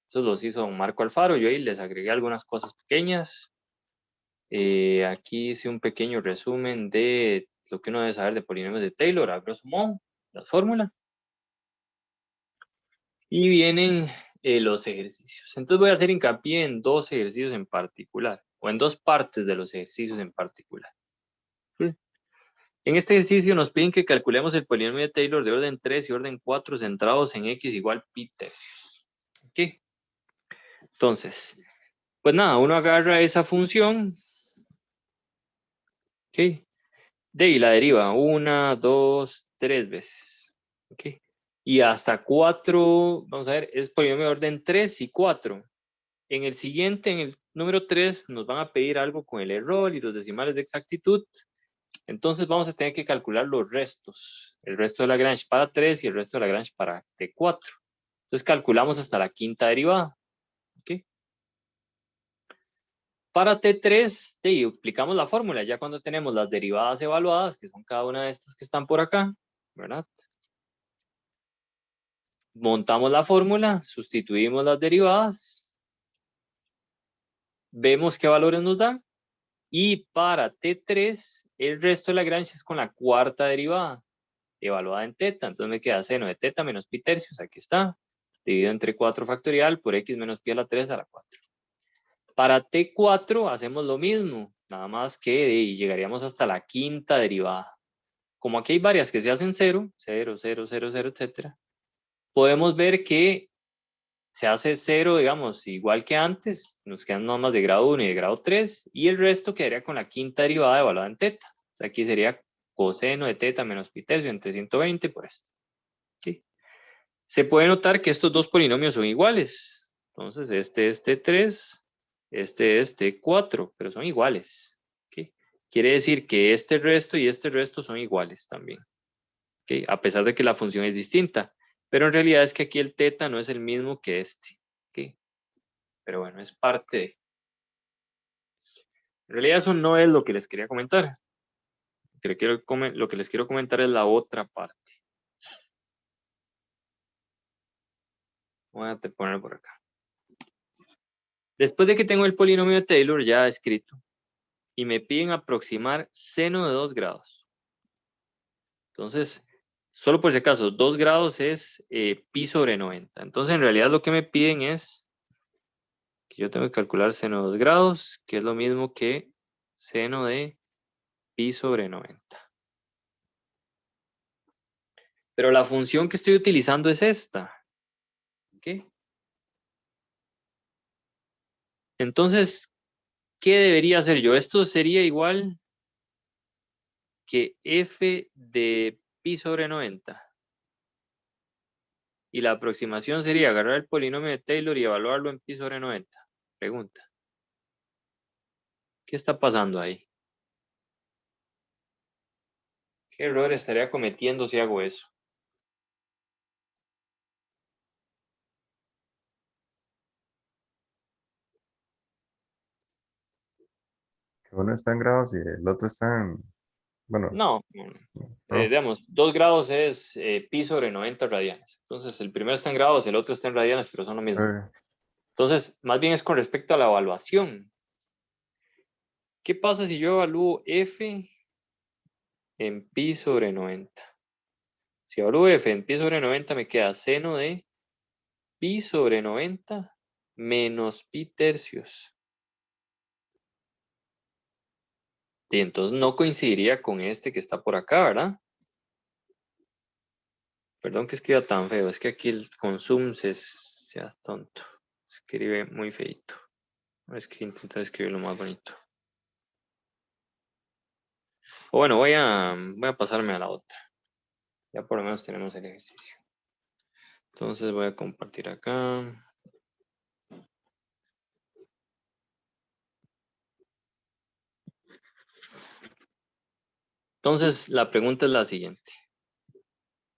Esos los hizo don Marco Alfaro. Yo ahí les agregué algunas cosas pequeñas. Aquí hice un pequeño resumen de lo que uno debe saber de polinomios de Taylor, a grosso modo, las fórmulas. Y vienen los ejercicios. Entonces voy a hacer hincapié en dos ejercicios en particular, o en dos partes de los ejercicios en particular. En este ejercicio nos piden que calculemos el polinomio de Taylor de orden 3 y orden 4 centrados en x igual pi tercios. ¿Ok? Entonces, pues nada, uno agarra esa función. ¿Ok? De ahí la deriva 1, 2, 3 veces. ¿Ok? Y hasta 4, vamos a ver, es polinomio de orden 3 y 4. En el siguiente, en el número 3, nos van a pedir algo con el error y los decimales de exactitud. Entonces vamos a tener que calcular los restos. El resto de Lagrange para 3 y el resto de Lagrange para T4. Entonces calculamos hasta la quinta derivada. ¿Ok? Para T3, aplicamos la fórmula. Ya cuando tenemos las derivadas evaluadas, que son cada una de estas que están por acá, ¿verdad? Montamos la fórmula, sustituimos las derivadas, vemos qué valores nos dan. Y para T3, el resto de Lagrange es con la cuarta derivada, evaluada en teta. Entonces me queda seno de teta menos pi tercios, aquí está, dividido entre 4 factorial por x menos pi a la 3 a la 4. Para T4 hacemos lo mismo, nada más que llegaríamos hasta la quinta derivada. Como aquí hay varias que se hacen 0, 0, 0, 0, 0, etc., podemos ver que se hace 0, digamos, igual que antes, nos quedan normas de grado 1 y de grado 3, y el resto quedaría con la quinta derivada evaluada en teta. O sea, aquí sería coseno de teta menos pi tercio entre 120 por esto. ¿Sí? Se puede notar que estos dos polinomios son iguales. Entonces, este es T3, este es T4, pero son iguales. ¿Sí? Quiere decir que este resto y este resto son iguales también. ¿Sí? A pesar de que la función es distinta. Pero en realidad es que aquí el teta no es el mismo que este. ¿Sí? Pero bueno, es parte de... En realidad eso no es lo que les quería comentar. Lo que les quiero comentar es la otra parte. Voy a poner por acá. Después de que tengo el polinomio de Taylor ya escrito y me piden aproximar seno de 2 grados. Entonces, solo por si acaso, 2 grados es pi sobre 90. Entonces, en realidad lo que me piden es Yo tengo que calcular seno de 2 grados, que es lo mismo que seno de pi sobre 90. Pero la función que estoy utilizando es esta. ¿Ok? Entonces, ¿qué debería hacer yo? Esto sería igual que f de pi sobre 90. Y la aproximación sería agarrar el polinomio de Taylor y evaluarlo en pi sobre 90. Pregunta. ¿Qué está pasando ahí? ¿Qué error estaría cometiendo si hago eso? Que uno está en grados y el otro está en, bueno, No. no. Digamos, 2 grados es pi sobre 90 radianes. Entonces, el primero está en grados, el otro está en radianes, pero son lo mismo. Entonces, más bien es con respecto a la evaluación. ¿Qué pasa si yo evalúo f en pi sobre 90? Si evalúo f en pi sobre 90, me queda seno de pi sobre 90 menos pi tercios. Y entonces no coincidiría con este que está por acá, ¿verdad? Perdón que escriba tan feo, es que aquí el consum sea tonto. Escribe muy feito. Es que intentar escribir lo más bonito. O bueno, voy a pasarme a la otra. Ya por lo menos tenemos el ejercicio. Entonces voy a compartir acá. Entonces la pregunta es la siguiente.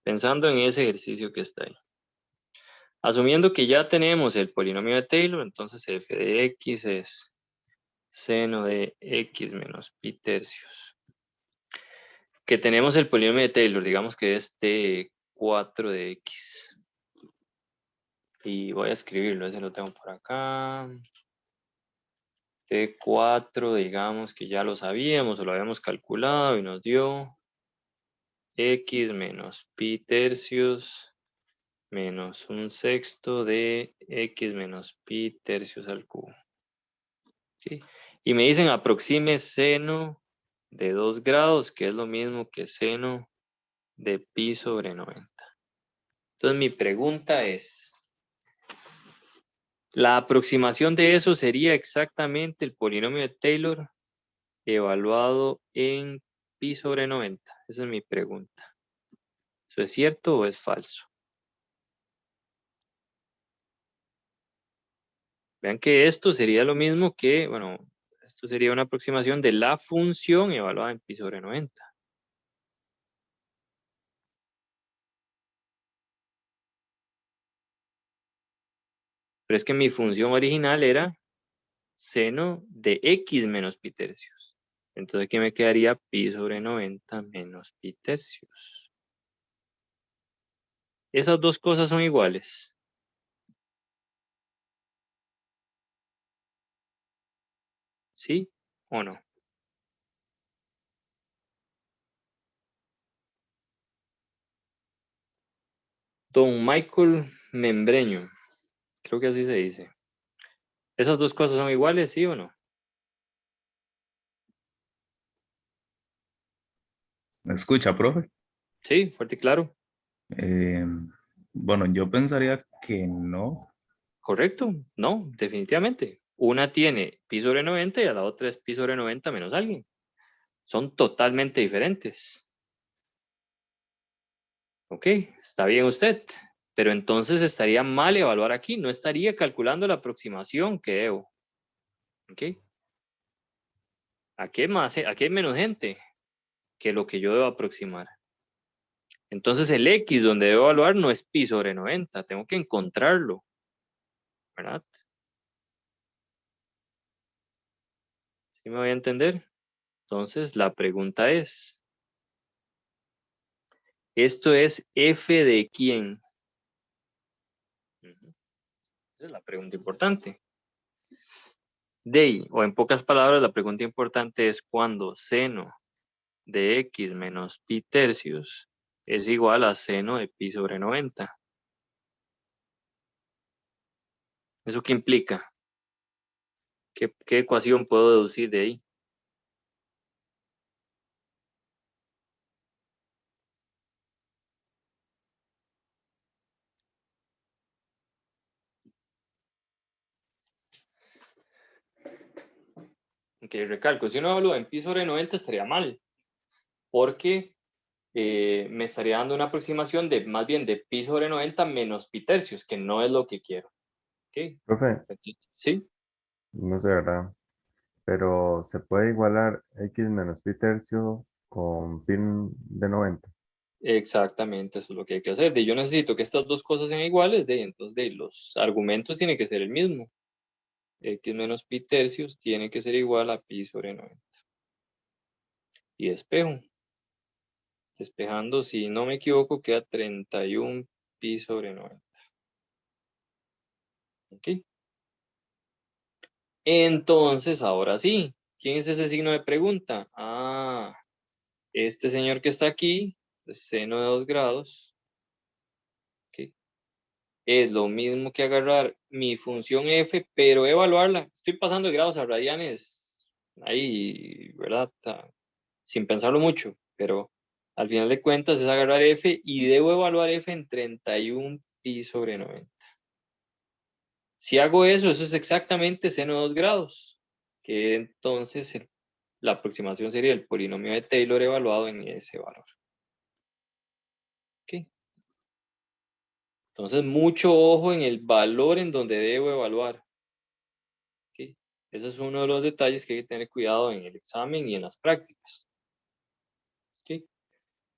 Pensando en ese ejercicio que está ahí. Asumiendo que ya tenemos el polinomio de Taylor, entonces f de x es seno de x menos pi tercios. Que tenemos el polinomio de Taylor, digamos que es t4 de x. Y voy a escribirlo, ese lo tengo por acá. T4, digamos que ya lo sabíamos o lo habíamos calculado y nos dio x menos pi tercios menos 1/6 de x menos pi tercios al cubo. ¿Sí? Y me dicen aproxime seno de 2 grados, que es lo mismo que seno de pi sobre 90. Entonces mi pregunta es, la aproximación de eso sería exactamente el polinomio de Taylor evaluado en pi sobre 90. Esa es mi pregunta. ¿Eso es cierto o es falso? Vean que esto sería lo mismo que, bueno, esto sería una aproximación de la función evaluada en pi sobre 90. Pero es que mi función original era seno de x menos pi tercios. Entonces aquí me quedaría pi sobre 90 menos pi tercios. Esas dos cosas son iguales. ¿Sí o no? Don Michael Membreño. Creo que así se dice. ¿Esas dos cosas son iguales, sí o no? ¿Me escucha, profe? Sí, fuerte y claro. Eh, bueno, yo pensaría que no. Correcto. No, definitivamente. Una tiene pi sobre 90 y a la otra es pi sobre 90 menos alguien. Son totalmente diferentes. Ok, está bien usted. Pero entonces estaría mal evaluar aquí. No estaría calculando la aproximación que debo. Ok. Aquí hay menos gente que lo que yo debo aproximar. Entonces el x donde debo evaluar no es pi sobre 90. Tengo que encontrarlo. ¿Verdad? ¿Sí me voy a entender? Entonces la pregunta es, ¿esto es f de quién? Esa es la pregunta importante. O en pocas palabras, la pregunta importante es cuando seno de x menos pi tercios es igual a seno de pi sobre 90. ¿Eso qué implica? ¿Qué ecuación puedo deducir de ahí? Ok, recalco, si uno evalúa en pi sobre 90 estaría mal, porque me estaría dando una aproximación de más bien de pi sobre 90 menos pi tercios, que no es lo que quiero. ¿Ok? Profe, ¿Sí? no sé, ¿verdad? Pero se puede igualar x menos pi tercio con pi de 90. Exactamente, eso es lo que hay que hacer. Yo necesito que estas dos cosas sean iguales, entonces los argumentos tienen que ser el mismo. X menos pi tercios tiene que ser igual a pi sobre 90. Y despejo. Despejando, si no me equivoco, queda 31 pi sobre 90. ¿Ok? Entonces, ahora sí. ¿Quién es ese signo de pregunta? Ah, este señor que está aquí, seno de 2 grados. ¿Ok? Es lo mismo que agarrar mi función f, pero evaluarla. Estoy pasando de grados a radianes ahí, ¿verdad? Sin pensarlo mucho, pero al final de cuentas es agarrar f y debo evaluar f en 31 pi sobre 90. Si hago eso, eso es exactamente seno de 2 grados, que entonces la aproximación sería el polinomio de Taylor evaluado en ese valor. ¿Ok? Entonces, mucho ojo en el valor en donde debo evaluar. ¿Ok? Ese es uno de los detalles que hay que tener cuidado en el examen y en las prácticas. ¿Ok?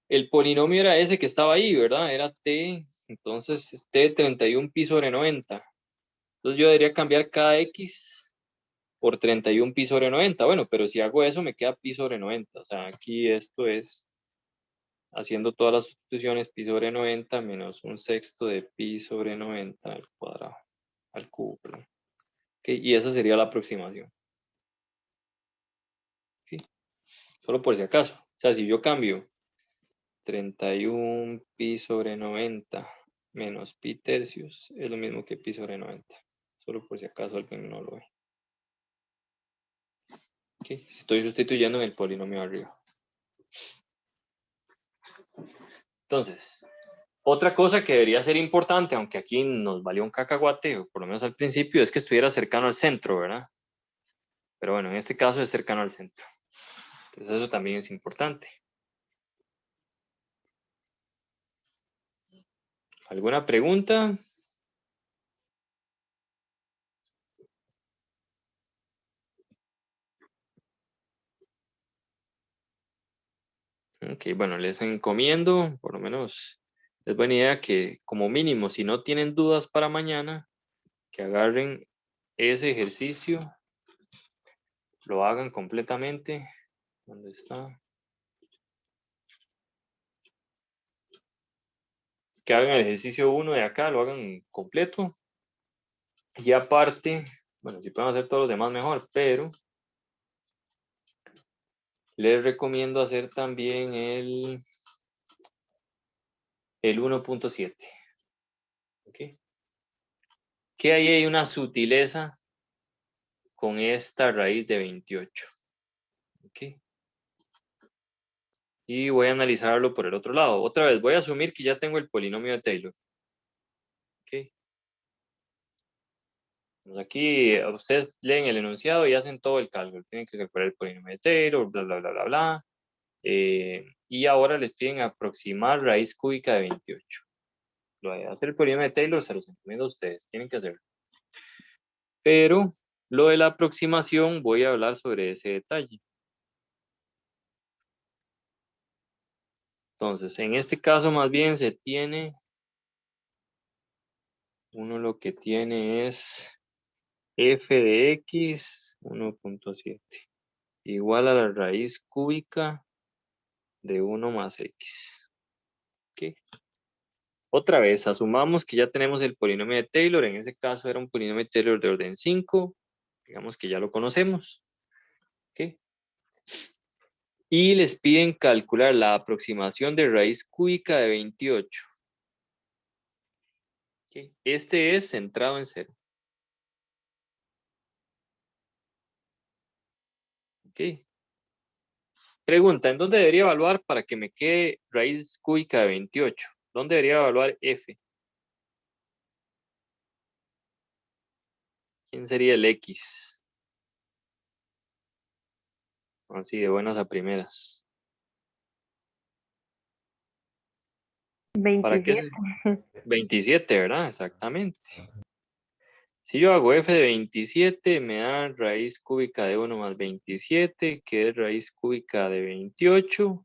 El polinomio era ese que estaba ahí, ¿verdad? Era t, entonces t de 31 pi sobre 90. Entonces yo debería cambiar cada x por 31 pi sobre 90. Bueno, pero si hago eso me queda pi sobre 90. O sea, aquí esto es haciendo todas las sustituciones, pi sobre 90 menos un sexto de pi sobre 90 al cuadrado, al cubo, perdón. Okay, y esa sería la aproximación. Okay. Solo por si acaso. O sea, si yo cambio 31 pi sobre 90 menos pi tercios, es lo mismo que pi sobre 90. Solo por si acaso alguien no lo ve. Okay. Estoy sustituyendo en el polinomio de arriba. Entonces, otra cosa que debería ser importante, aunque aquí nos valió un cacahuate, o por lo menos al principio, es que estuviera cercano al centro, ¿verdad? Pero bueno, en este caso es cercano al centro. Entonces eso también es importante. ¿Alguna pregunta? Ok, bueno, les encomiendo, por lo menos es buena idea que como mínimo, si no tienen dudas para mañana, que agarren ese ejercicio, lo hagan completamente. ¿Dónde está? Que hagan el ejercicio 1 de acá, lo hagan completo. Y aparte, bueno, si pueden hacer todos los demás mejor, pero les recomiendo hacer también el 1.7. ¿Ok? Que ahí hay una sutileza con esta raíz de 28. ¿Ok? Y voy a analizarlo por el otro lado. Otra vez, voy a asumir que ya tengo el polinomio de Taylor. ¿Ok? Pues aquí ustedes leen el enunciado y hacen todo el cálculo. Tienen que calcular el polinomio de Taylor, bla, bla, bla, bla, bla. Y ahora les piden aproximar raíz cúbica de 28. Lo de hacer el polinomio de Taylor se los encomiendo a ustedes. Tienen que hacerlo. Pero lo de la aproximación voy a hablar sobre ese detalle. Entonces, en este caso más bien se tiene, uno lo que tiene es f de x 1.7 igual a la raíz cúbica de 1 más x. ¿Okay? Otra vez, asumamos que ya tenemos el polinomio de Taylor. En ese caso era un polinomio de Taylor de orden 5. Digamos que ya lo conocemos. ¿Okay? Y les piden calcular la aproximación de raíz cúbica de 28. ¿Okay? Este es centrado en 0. Ok. Pregunta, ¿en dónde debería evaluar para que me quede raíz cúbica de 28? ¿Dónde debería evaluar f? ¿Quién sería el x? Así de buenas a primeras. ¿Para qué? 27. 27, ¿verdad? Exactamente. Si yo hago f de 27, me da raíz cúbica de 1 más 27, que es raíz cúbica de 28.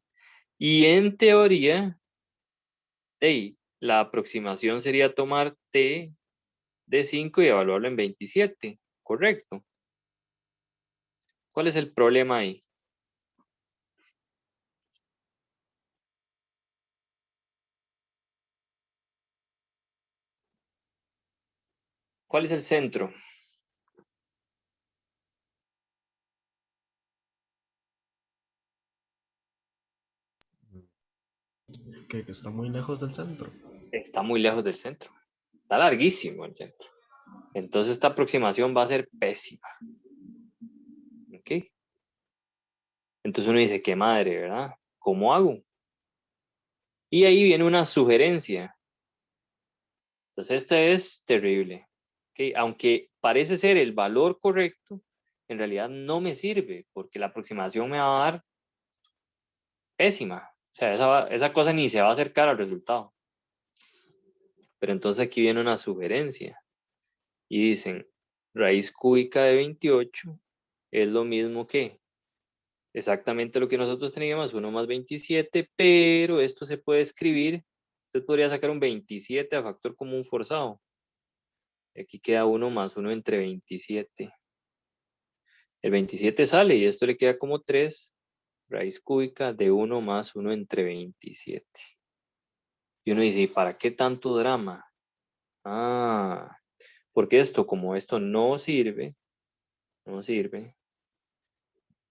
Y en teoría, la aproximación sería tomar t de 5 y evaluarlo en 27, ¿correcto? ¿Cuál es el problema ahí? ¿Cuál es el centro? Que está muy lejos del centro. Está muy lejos del centro. Está larguísimo el centro. Entonces esta aproximación va a ser pésima. ¿Ok? Entonces uno dice, qué madre, ¿verdad? ¿Cómo hago? Y ahí viene una sugerencia. Entonces esta es terrible. ¿Ok? Aunque parece ser el valor correcto, en realidad no me sirve porque la aproximación me va a dar pésima. O sea, esa cosa ni se va a acercar al resultado. Pero entonces aquí viene una sugerencia. Y dicen, raíz cúbica de 28 es lo mismo que exactamente lo que nosotros teníamos, 1 más 27, pero esto se puede escribir, usted podría sacar un 27 a factor común forzado. Aquí queda 1 más 1 entre 27. El 27 sale y esto le queda como 3, raíz cúbica de 1 más 1 entre 27. Y uno dice, ¿y para qué tanto drama? Ah, porque esto, como esto no sirve,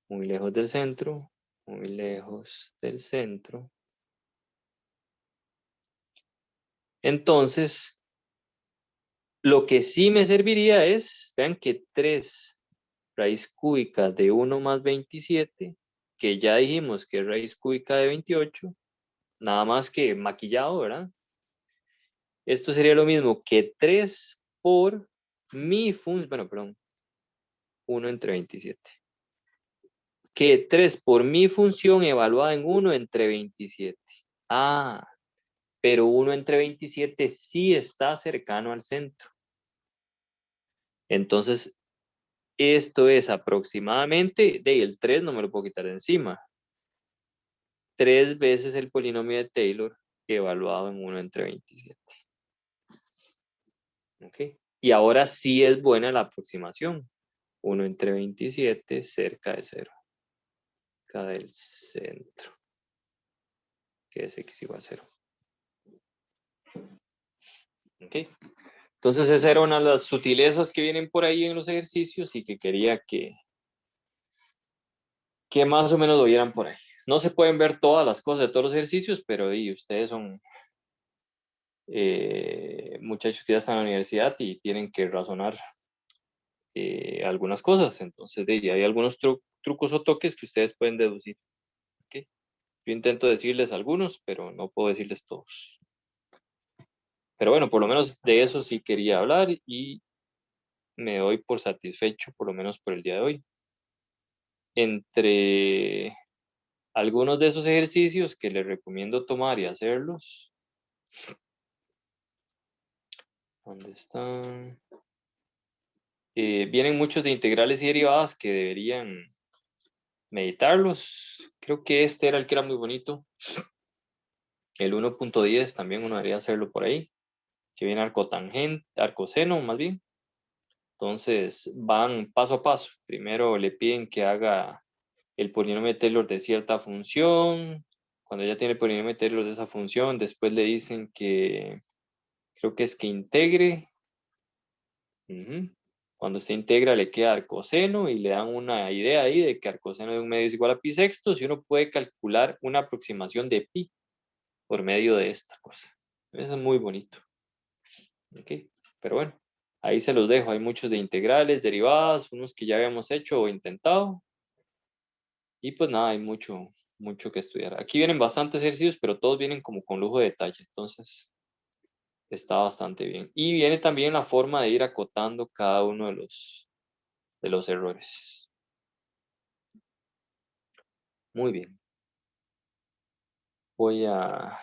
muy lejos del centro, muy lejos del centro. Entonces, lo que sí me serviría es, vean que 3 raíz cúbica de 1 más 27, que ya dijimos que es raíz cúbica de 28, nada más que maquillado, ¿verdad? Esto sería lo mismo que 3 por mi función, bueno, perdón, 1 entre 27. Que 3 por mi función evaluada en 1 entre 27. Ah, pero 1 entre 27 sí está cercano al centro. Entonces, esto es aproximadamente, el 3 no me lo puedo quitar de encima. 3 veces el polinomio de Taylor evaluado en 1 entre 27. ¿Ok? Y ahora sí es buena la aproximación. 1 entre 27 cerca de 0. Cerca del centro. Que es x igual a 0. ¿Ok? Entonces esa era una de las sutilezas que vienen por ahí en los ejercicios y que quería que más o menos lo vieran por ahí. No se pueden ver todas las cosas de todos los ejercicios, pero ustedes son muchachos que ya están en la universidad y tienen que razonar algunas cosas. Entonces hay algunos trucos o toques que ustedes pueden deducir. ¿Okay? Yo intento decirles algunos, pero no puedo decirles todos. Pero bueno, por lo menos de eso sí quería hablar y me doy por satisfecho, por lo menos por el día de hoy. Entre algunos de esos ejercicios que les recomiendo tomar y hacerlos. ¿Dónde están? Vienen muchos de integrales y derivadas que deberían meditarlos. Creo que este era el que era muy bonito. El 1.10 también uno debería hacerlo por ahí. Que viene arcotangente, arcoseno más bien. Entonces van paso a paso. Primero le piden que haga el polinomio de Taylor de cierta función. Cuando ya tiene el polinomio de Taylor de esa función, después le dicen que, creo que es que integre. Cuando se integra le queda arcoseno y le dan una idea ahí de que arcoseno de un medio es igual a pi sextos y uno puede calcular una aproximación de pi por medio de esta cosa. Eso es muy bonito. ¿Ok? Pero bueno, ahí se los dejo. Hay muchos de integrales, derivadas, unos que ya habíamos hecho o intentado. Y pues nada, hay mucho que estudiar. Aquí vienen bastantes ejercicios, pero todos vienen como con lujo de detalle. Entonces, está bastante bien. Y viene también la forma de ir acotando cada uno de los errores. Muy bien. Voy a